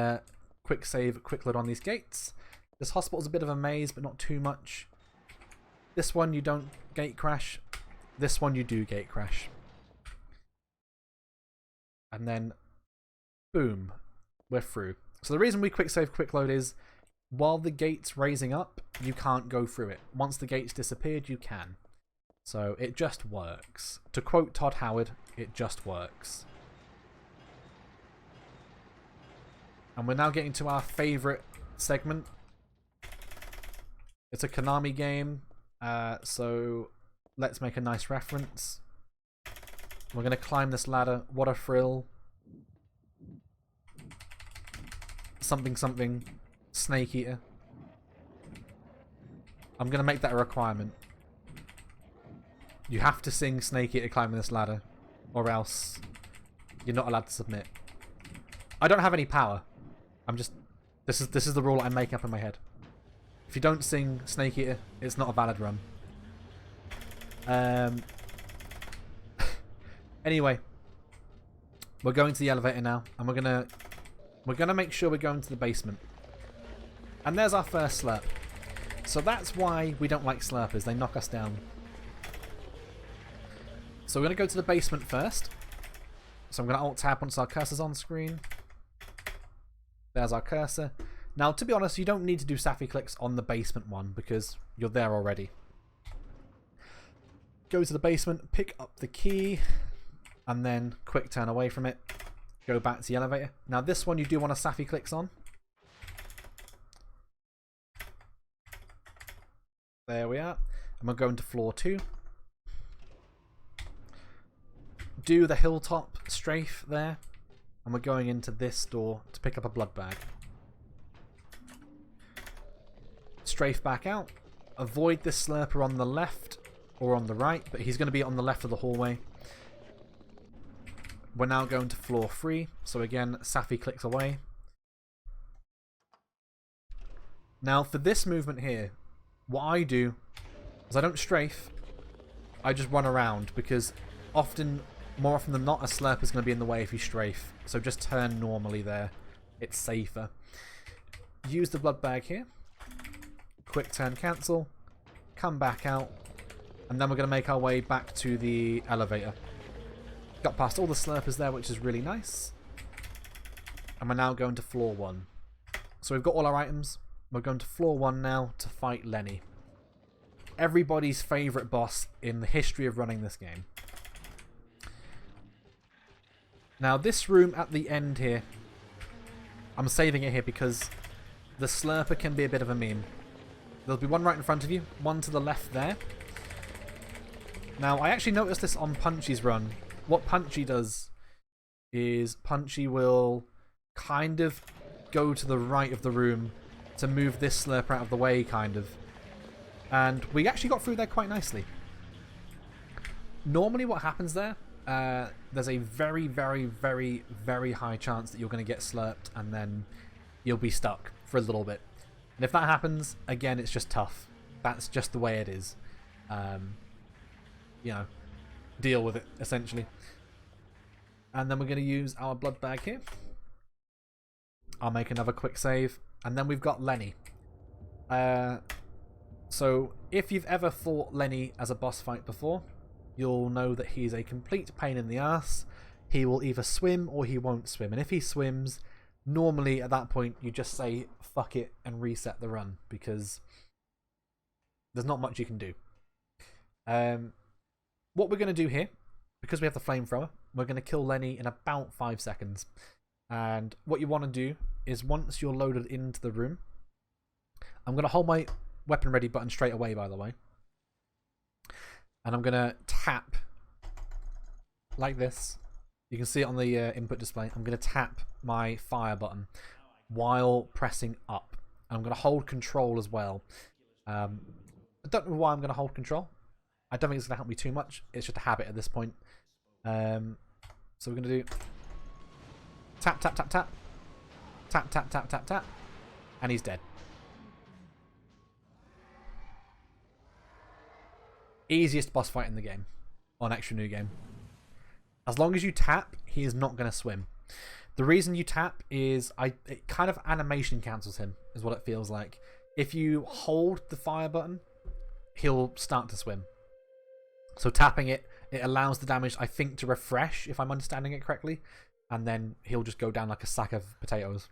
quick save, quick load on these gates. This hospital's a bit of a maze, but not too much. This one you don't gate crash. This one you do gate crash. And then, boom, we're through. So the reason we quick save, quick load is, while the gate's raising up, you can't go through it. Once the gate's disappeared, you can. So it just works. To quote Todd Howard, it just works. And we're now getting to our favourite segment. It's a Konami game, so let's make a nice reference. We're going to climb this ladder. What a thrill. Something, something. Snake Eater. I'm going to make that a requirement. You have to sing Snake Eater climbing this ladder, or else you're not allowed to submit. I don't have any power. I'm just... This is the rule I make up in my head. If you don't sing Snake Eater, it's not a valid run. Anyway, we're going to the elevator now, and we're gonna make sure we're going to the basement. And there's our first slurp. So that's why we don't like slurpers. They knock us down. So we're gonna go to the basement first. So I'm gonna Alt Tab once our cursor's on screen. There's our cursor. Now, to be honest, you don't need to do Safi clicks on the basement one because you're there already. Go to the basement, pick up the key. And then quick turn away from it. Go back to the elevator. Now this one you do want to Safi clicks on. There we are. And we're going to floor 2. Do the hilltop strafe there. And we're going into this door to pick up a blood bag. Strafe back out. Avoid this slurper on the left or on the right, but he's going to be on the left of the hallway. We're now going to floor 3. So again, Safi clicks away. Now for this movement here, what I do is I don't strafe. I just run around because more often than not, a slurp is going to be in the way if you strafe. So just turn normally there. It's safer. Use the blood bag here. Quick turn cancel. Come back out. And then we're going to make our way back to the elevator. Got past all the slurpers there, which is really nice. And we're now going to floor 1. So we've got all our items. We're going to floor 1 now to fight Lenny. Everybody's favourite boss in the history of running this game. Now this room at the end here, I'm saving it here because the slurper can be a bit of a meme. There'll be one right in front of you, one to the left there. Now I actually noticed this on Punchy's run. What Punchy does is Punchy will kind of go to the right of the room to move this slurper out of the way, kind of. And we actually got through there quite nicely. Normally what happens there there's a very, very, very, very high chance that you're going to get slurped and then you'll be stuck for a little bit. And if that happens, again, it's just tough. That's just the way it is. You know, deal with it, essentially. And then we're going to use our blood bag here. I'll make another quick save. And then we've got Lenny. So if you've ever fought Lenny as a boss fight before, you'll know that he's a complete pain in the ass. He will either swim or he won't swim. And if he swims, normally at that point you just say fuck it and reset the run, because there's not much you can do. What we're going to do here, because we have the flamethrower, we're going to kill Lenny in about 5 seconds. And what you want to do is, once you're loaded into the room, I'm going to hold my weapon ready button straight away, by the way. And I'm going to tap like this. You can see it on the input display. I'm going to tap my fire button while pressing up. And I'm going to hold control as well. I don't know why I'm going to hold control. I don't think it's going to help me too much. It's just a habit at this point. So we're going to do tap, tap, tap, tap. Tap, tap, tap, tap, tap. And he's dead. Easiest boss fight in the game. On Extra New Game. As long as you tap, he is not going to swim. The reason you tap is it kind of animation cancels him, is what it feels like. If you hold the fire button, he'll start to swim. So tapping it allows the damage, I think, to refresh, if I'm understanding it correctly. And then he'll just go down like a sack of potatoes.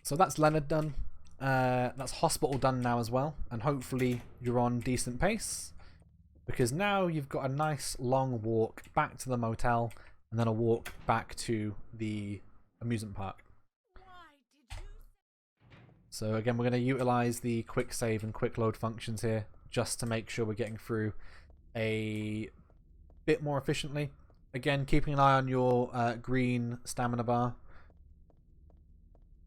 So that's Leonard done. That's Hospital done now as well. And hopefully you're on decent pace. Because now you've got a nice long walk back to the motel. And then a walk back to the amusement park. So again, we're going to utilize the quick save and quick load functions here, just to make sure we're getting through a bit more efficiently. Again, keeping an eye on your green stamina bar.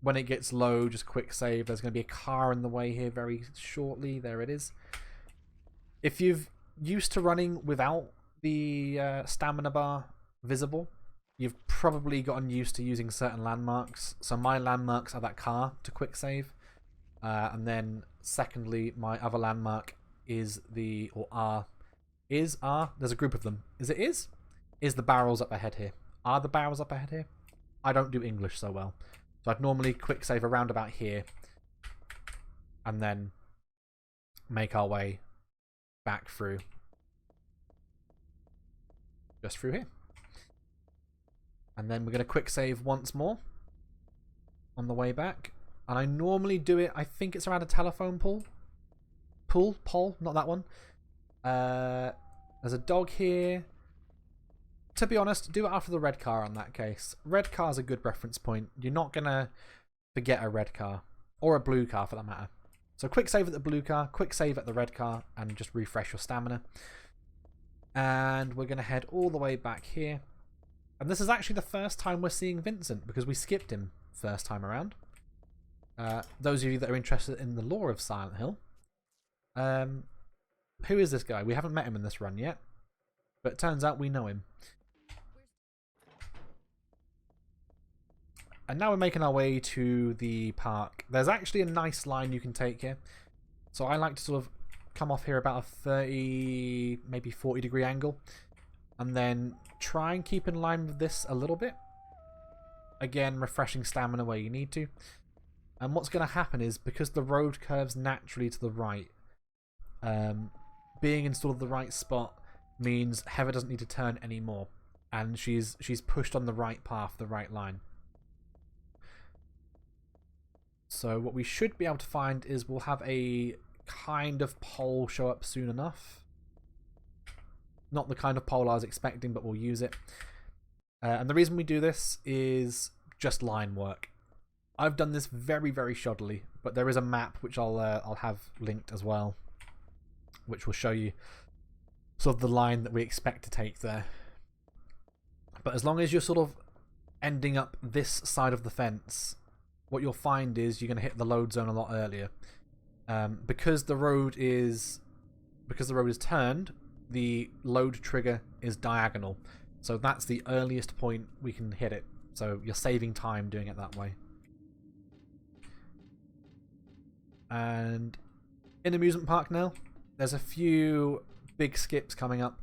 When it gets low, just quick save. There's going to be a car in the way here very shortly. There it is. If you've used to running without the stamina bar visible, you've probably gotten used to using certain landmarks. So my landmarks are that car to quick save. And then secondly, my other landmark is there's a group of them. Is the barrels up ahead here. Are the barrels up ahead here? I don't do English so well. So I'd normally quick save around about here. And then make our way back through. Just through here. And then we're going to quick save once more on the way back. And I normally do it, I think it's around a telephone pole. Pole, not that one. There's a dog here. To be honest, do it after the red car on that case. Red car's a good reference point. You're not going to forget a red car. Or a blue car for that matter. So quick save at the blue car, quick save at the red car, and just refresh your stamina. And we're going to head all the way back here. And this is actually the first time we're seeing Vincent, because we skipped him first time around. Those of you that are interested in the lore of Silent Hill. Who is this guy? We haven't met him in this run yet. But it turns out we know him. And now we're making our way to the park. There's actually a nice line you can take here. So I like to sort of come off here about a 30, maybe 40 degree angle. And then try and keep in line with this a little bit. Again, refreshing stamina where you need to. And what's going to happen is, because the road curves naturally to the right, being in sort of the right spot means Heather doesn't need to turn anymore. And she's pushed on the right path, the right line. So what we should be able to find is we'll have a kind of pole show up soon enough. Not the kind of pole I was expecting, but we'll use it. And the reason we do this is just line work. I've done this very, very shoddily, but there is a map which I'll have linked as well, which will show you sort of the line that we expect to take there. But as long as you're sort of ending up this side of the fence, what you'll find is you're going to hit the load zone a lot earlier. Because the road is turned, the load trigger is diagonal. So that's the earliest point we can hit it. So you're saving time doing it that way. And in amusement park now, there's a few big skips coming up,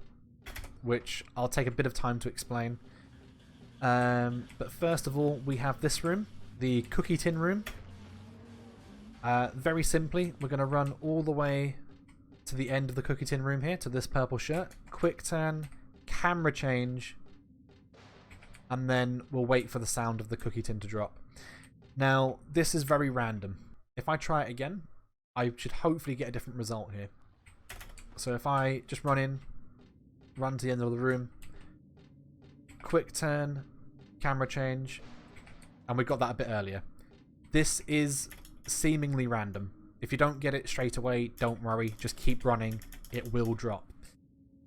which I'll take a bit of time to explain. But first of all, we have this room, the cookie tin room. Very simply, we're going to run all the way to the end of the cookie tin room here, to this purple shirt. Quick turn, camera change, and then we'll wait for the sound of the cookie tin to drop. Now, this is very random. If I try it again, I should hopefully get a different result here. So if I just run to the end of the room, quick turn, camera change, and we got that a bit earlier. This is seemingly random. If you don't get it straight away, don't worry. Just keep running. It will drop.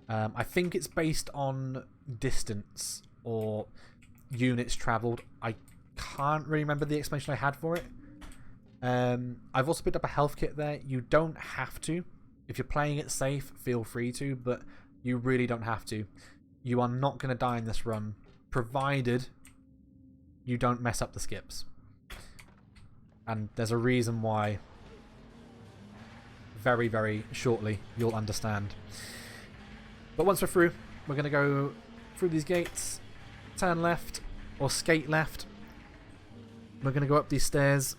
I think it's based on distance or units travelled. I can't really remember the explanation I had for it. I've also picked up a health kit there. You don't have to. If you're playing it safe, feel free to, but you really don't have to. You are not going to die in this run, provided you don't mess up the skips. And there's a reason why. Very, very shortly, you'll understand. But once we're through, we're going to go through these gates, turn left, or skate left. We're going to go up these stairs.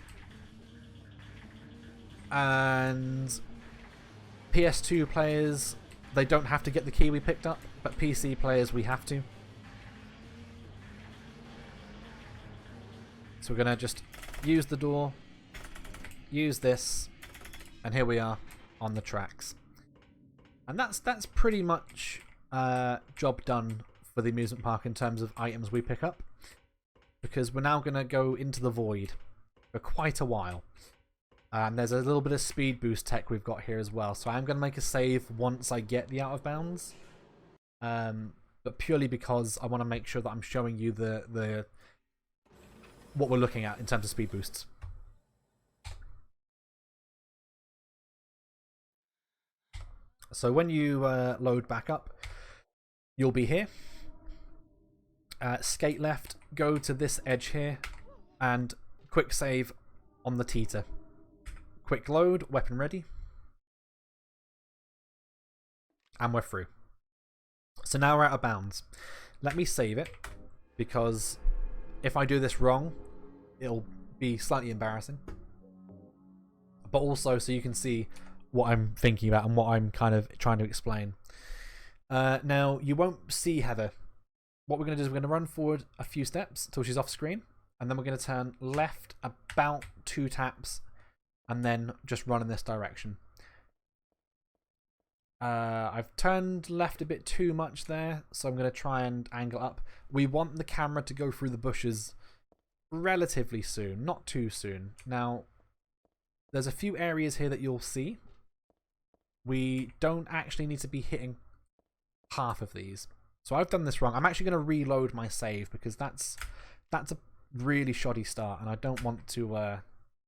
And PS2 players, they don't have to get the key we picked up, but PC players, we have to. So we're going to just use the door, use this, and here we are on the tracks. And that's pretty much job done for the amusement park in terms of items we pick up, because we're now going to go into the void for quite a while. And there's a little bit of speed boost tech we've got here as well. So I'm going to make a save once I get the out of bounds. But purely because I want to make sure that I'm showing you the what we're looking at in terms of speed boosts. So when you load back up, you'll be here. Skate left, go to this edge here, and quick save on the teeter. Quick load, weapon ready. And we're through. So now we're out of bounds. Let me save it, because if I do this wrong, it'll be slightly embarrassing. But also so you can see what I'm thinking about and what I'm kind of trying to explain. Now, you won't see Heather. What we're going to do is we're going to run forward a few steps until she's off screen, and then we're going to turn left about 2 taps, and then just run in this direction. I've turned left a bit too much there, so I'm going to try and angle up. We want the camera to go through the bushes relatively soon, not too soon. Now, there's a few areas here that you'll see. We don't actually need to be hitting half of these. So I've done this wrong. I'm actually going to reload my save, because that's a really shoddy start, and I don't want to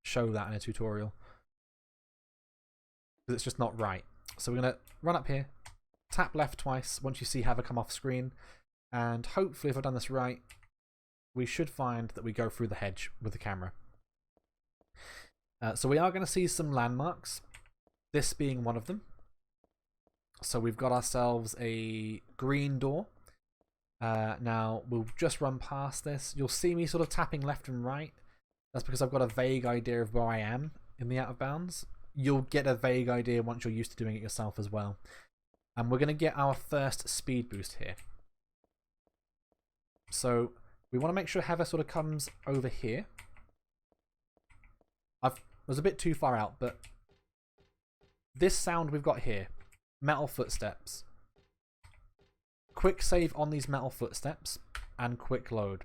show that in a tutorial, because it's just not right. So we're going to run up here, tap left twice once you see Heather come off screen, and hopefully, if I've done this right, we should find that we go through the hedge with the camera. So we are going to see some landmarks, this being one of them. So we've got ourselves a green door. Now, we'll just run past this. You'll see me sort of tapping left and right. That's because I've got a vague idea of where I am in the out of bounds. You'll get a vague idea once you're used to doing it yourself as well. And we're going to get our first speed boost here. So we want to make sure Heather sort of comes over here. I was a bit too far out, but this sound we've got here, metal footsteps. Quick save on these metal footsteps and quick load.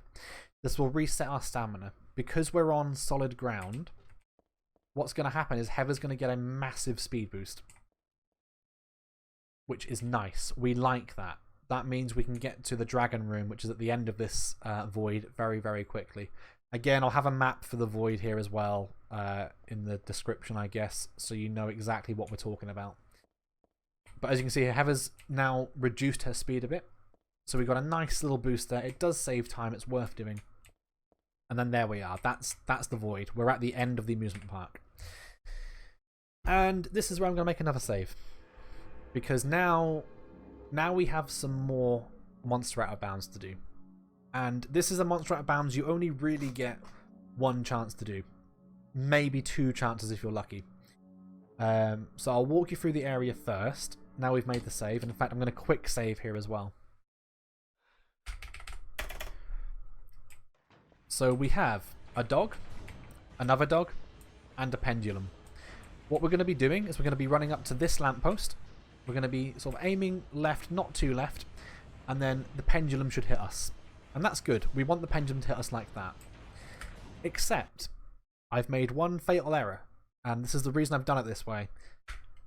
This will reset our stamina. Because we're on solid ground, what's going to happen is Heather's going to get a massive speed boost, which is nice. We like that. that means we can get to the dragon room, which is at the end of this void, very, very quickly. Again, I'll have a map for the void here as well in the description, I guess, so you know exactly what we're talking about. But as you can see here, Heather's now reduced her speed a bit. So we've got a nice little boost there. It does save time. It's worth doing. And then there we are. That's the void. We're at the end of the amusement park. And this is where I'm going to make another save. Because now we have some more monster out of bounds to do. And this is a monster out of bounds you only really get one chance to do. Maybe 2 chances if you're lucky. So I'll walk you through the area first. Now we've made the save. And in fact, I'm going to quick save here as well. So we have a dog, another dog, and a pendulum. What we're going to be doing is we're going to be running up to this lamppost. We're going to be sort of aiming left, not too left, and then the pendulum should hit us. And that's good. We want the pendulum to hit us like that. Except, I've made one fatal error, and this is the reason I've done it this way,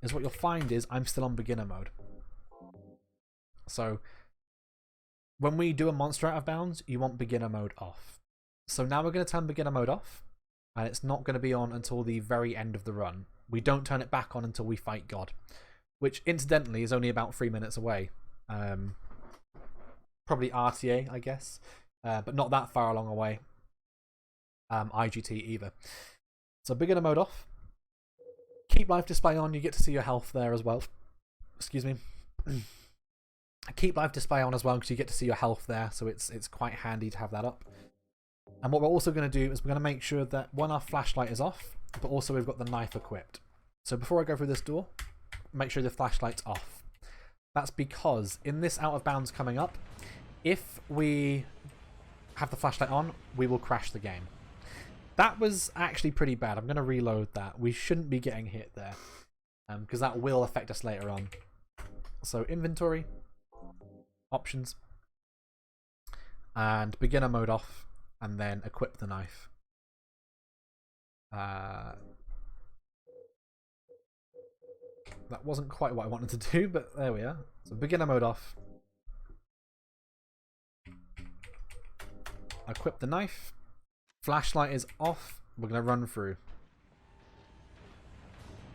is what you'll find is I'm still on beginner mode. So, when we do a monster out of bounds, you want beginner mode off. So now we're going to turn beginner mode off, and it's not going to be on until the very end of the run. We don't turn it back on until we fight God, which incidentally is only about 3 minutes away. Probably RTA, I guess, but not that far along away. IGT either. So beginner mode off. Keep life display on. You get to see your health there as well. Excuse me. Keep life display on as well because you get to see your health there, so it's quite handy to have that up. And what we're also going to do is we're going to make sure that one, our flashlight is off, but also we've got the knife equipped. So before I go through this door, make sure the flashlight's off. That's because in this out of bounds coming up, if we have the flashlight on, we will crash the game. That was actually pretty bad. I'm going to reload that. We shouldn't be getting hit there because that will affect us later on. So inventory, options, and beginner mode off. And then equip the knife. That wasn't quite what I wanted to do, but there we are. So beginner mode off. Equip the knife. Flashlight is off. We're going to run through.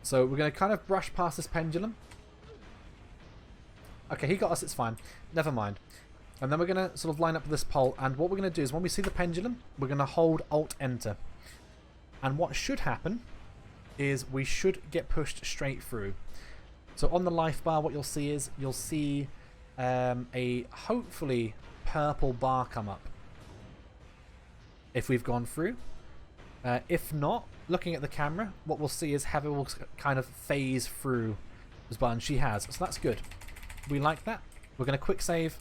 So we're going to kind of brush past this pendulum. Okay, he got us. It's fine. Never mind. And then we're going to sort of line up this pole. And what we're going to do is when we see the pendulum, we're going to hold Alt-Enter. And what should happen is we should get pushed straight through. So on the life bar, what you'll see is you'll see a hopefully purple bar come up. If we've gone through. If not, looking at the camera, what we'll see is Heather will kind of phase through as well. And she has. So that's good. We like that. We're going to quick save.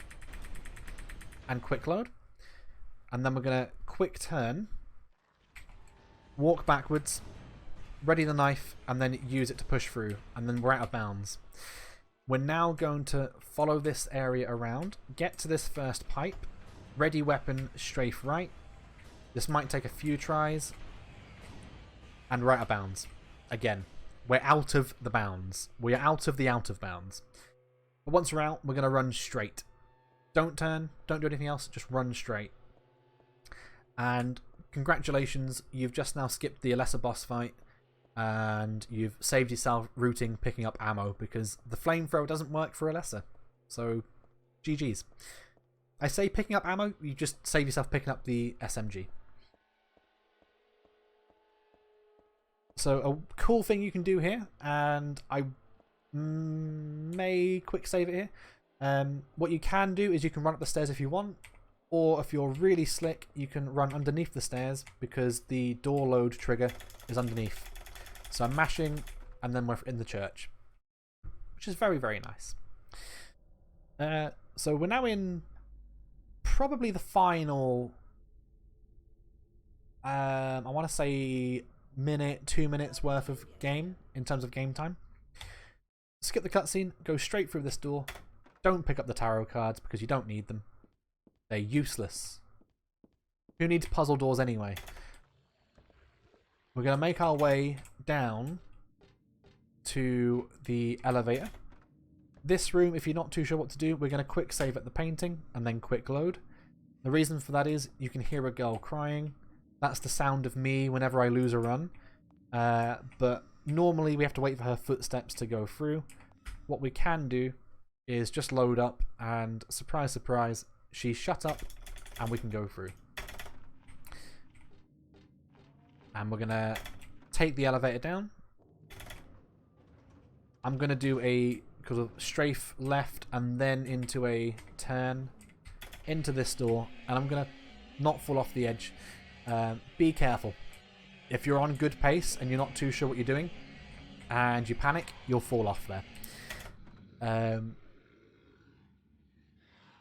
And quick load, and then we're going to quick turn, walk backwards, ready the knife, and then use it to push through, and then we're out of bounds. We're now going to follow this area around, get to this first pipe, ready weapon, strafe right. This might take a few tries, and we're out of bounds. Again, we're out of the bounds. We are out of the out of bounds. But once we're out, we're going to run straight. Don't turn, don't do anything else, just run straight. And congratulations, you've just now skipped the lesser boss fight and you've saved yourself routing, picking up ammo because the flamethrower doesn't work for a lesser. So, GG's. I say picking up ammo, you just save yourself picking up the SMG. So, a cool thing you can do here, and I may quick save it here. What you can do is you can run up the stairs if you want, or if you're really slick, you can run underneath the stairs because the door load trigger is underneath. So I'm mashing, and then we're in the church, which is very, very nice. So we're now in probably the final, I want to say minute, 2 minutes worth of game in terms of game time. Skip the cutscene, go straight through this door. Don't pick up the tarot cards because you don't need them. They're useless. Who needs puzzle doors anyway? We're going to make our way down to the elevator. This room, if you're not too sure what to do, we're going to quick save at the painting and then quick load. The reason for that is you can hear a girl crying. That's the sound of me whenever I lose a run. But normally we have to wait for her footsteps to go through. What we can do is just load up and surprise, surprise, she's shut up and we can go through. And we're going to take the elevator down. I'm going to do a because of strafe left and then into a turn into this door. And I'm going to not fall off the edge. Be careful. If you're on good pace and you're not too sure what you're doing and you panic, you'll fall off there.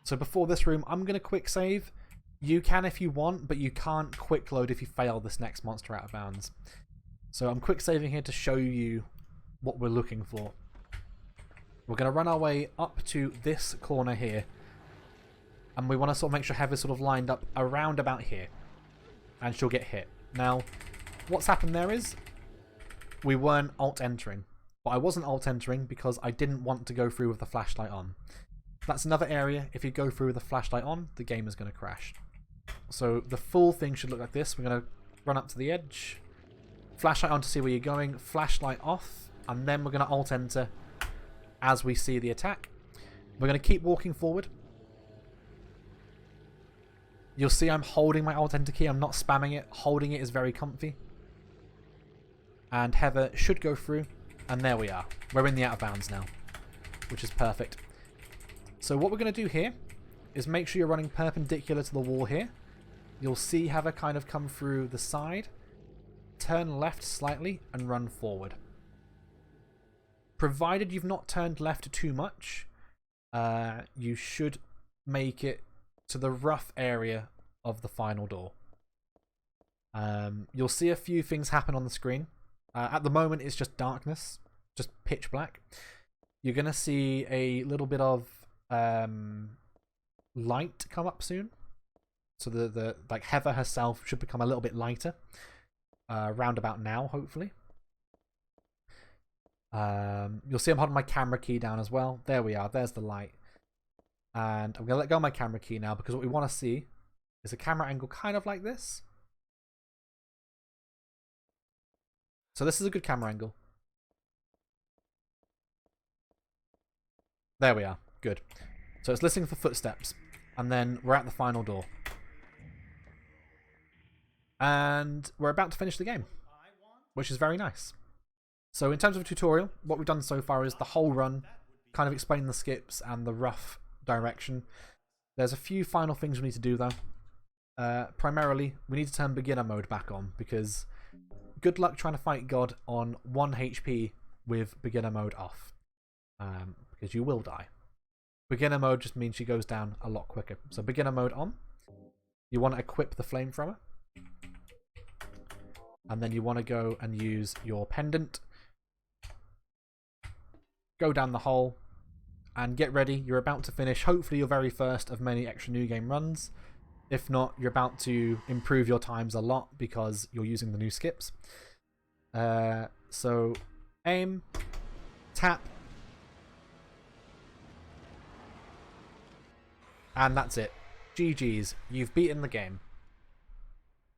So before this room, I'm going to quick save. You can if you want, but you can't quick load if you fail this next monster out of bounds. So I'm quick saving here to show you what we're looking for. We're going to run our way up to this corner here. And we want to sort of make sure Heather's sort of lined up around about here. And she'll get hit. Now, what's happened there is we weren't alt-entering. But I wasn't alt-entering because I didn't want to go through with the flashlight on. That's another area. If you go through with the flashlight on, the game is going to crash. So the full thing should look like this. We're going to run up to the edge. Flashlight on to see where you're going. Flashlight off. And then we're going to alt-enter as we see the attack. We're going to keep walking forward. You'll see I'm holding my alt-enter key. I'm not spamming it. Holding it is very comfy. And Heather should go through. And there we are. We're in the out of bounds now, which is perfect. So what we're going to do here is make sure you're running perpendicular to the wall here. You'll see Heather kind of come through the side. Turn left slightly and run forward. Provided you've not turned left too much, you should make it to the rough area of the final door. You'll see a few things happen on the screen. At the moment, it's just darkness, just pitch black. You're going to see a little bit of light come up soon. So the like Heather herself should become a little bit lighter. Round about now, hopefully. You'll see I'm holding my camera key down as well. There we are. There's the light. And I'm going to let go of my camera key now because what we want to see is a camera angle kind of like this. So this is a good camera angle. There we are. Good. So it's listening for footsteps. And then we're at the final door. And we're about to finish the game, which is very nice. So in terms of a tutorial, what we've done so far is the whole run, kind of explain the skips and the rough direction. There's a few final things we need to do though. Primarily, we need to turn beginner mode back on because good luck trying to fight God on 1 HP with beginner mode off. Because you will die. Beginner mode just means she goes down a lot quicker. So beginner mode on. You want to equip the flamethrower. And then you want to go and use your pendant. Go down the hole. And get ready. You're about to finish hopefully your very first of many extra new game runs. If not, you're about to improve your times a lot because you're using the new skips. So aim. Tap. And that's it. GG's. You've beaten the game.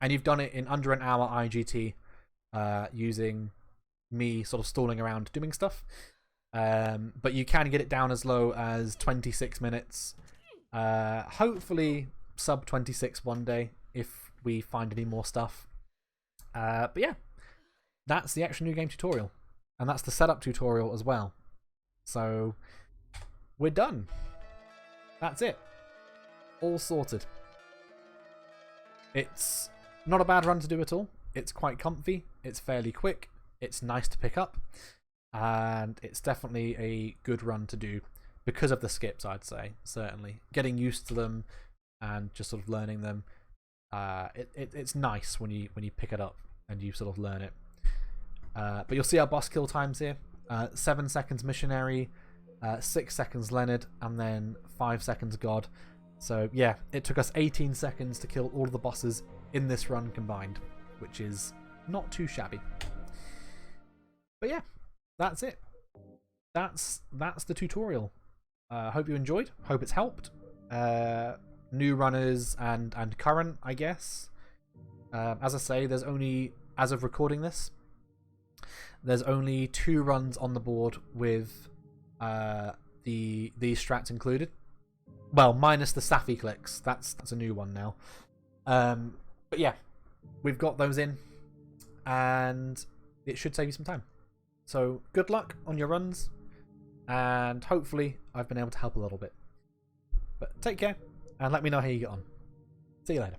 And you've done it in under an hour IGT using me sort of stalling around doing stuff. But you can get it down as low as 26 minutes. Hopefully sub 26 one day if we find any more stuff. But yeah, that's the actual new game tutorial. And that's the setup tutorial as well. So we're done. That's it. All sorted. It's not a bad run to do at all. It's quite comfy. It's fairly quick. It's nice to pick up. And it's definitely a good run to do because of the skips, I'd say, certainly. Getting used to them and just sort of learning them. It's nice when you pick it up and you sort of learn it. But you'll see our boss kill times here. 7 seconds Missionary, 6 seconds Leonard, and then 5 seconds God. So yeah, it took us 18 seconds to kill all of the bosses in this run combined, which is not too shabby. But yeah, that's it. that's the tutorial. Hope you enjoyed. Hope it's helped. New runners and current, I guess. As I say, there's only, as of recording this, there's only 2 runs on the board with these strats included. Well, minus the Safi clicks. That's a new one now. But yeah, we've got those in, and it should save you some time. So good luck on your runs, and hopefully I've been able to help a little bit. But take care, and let me know how you get on. See you later.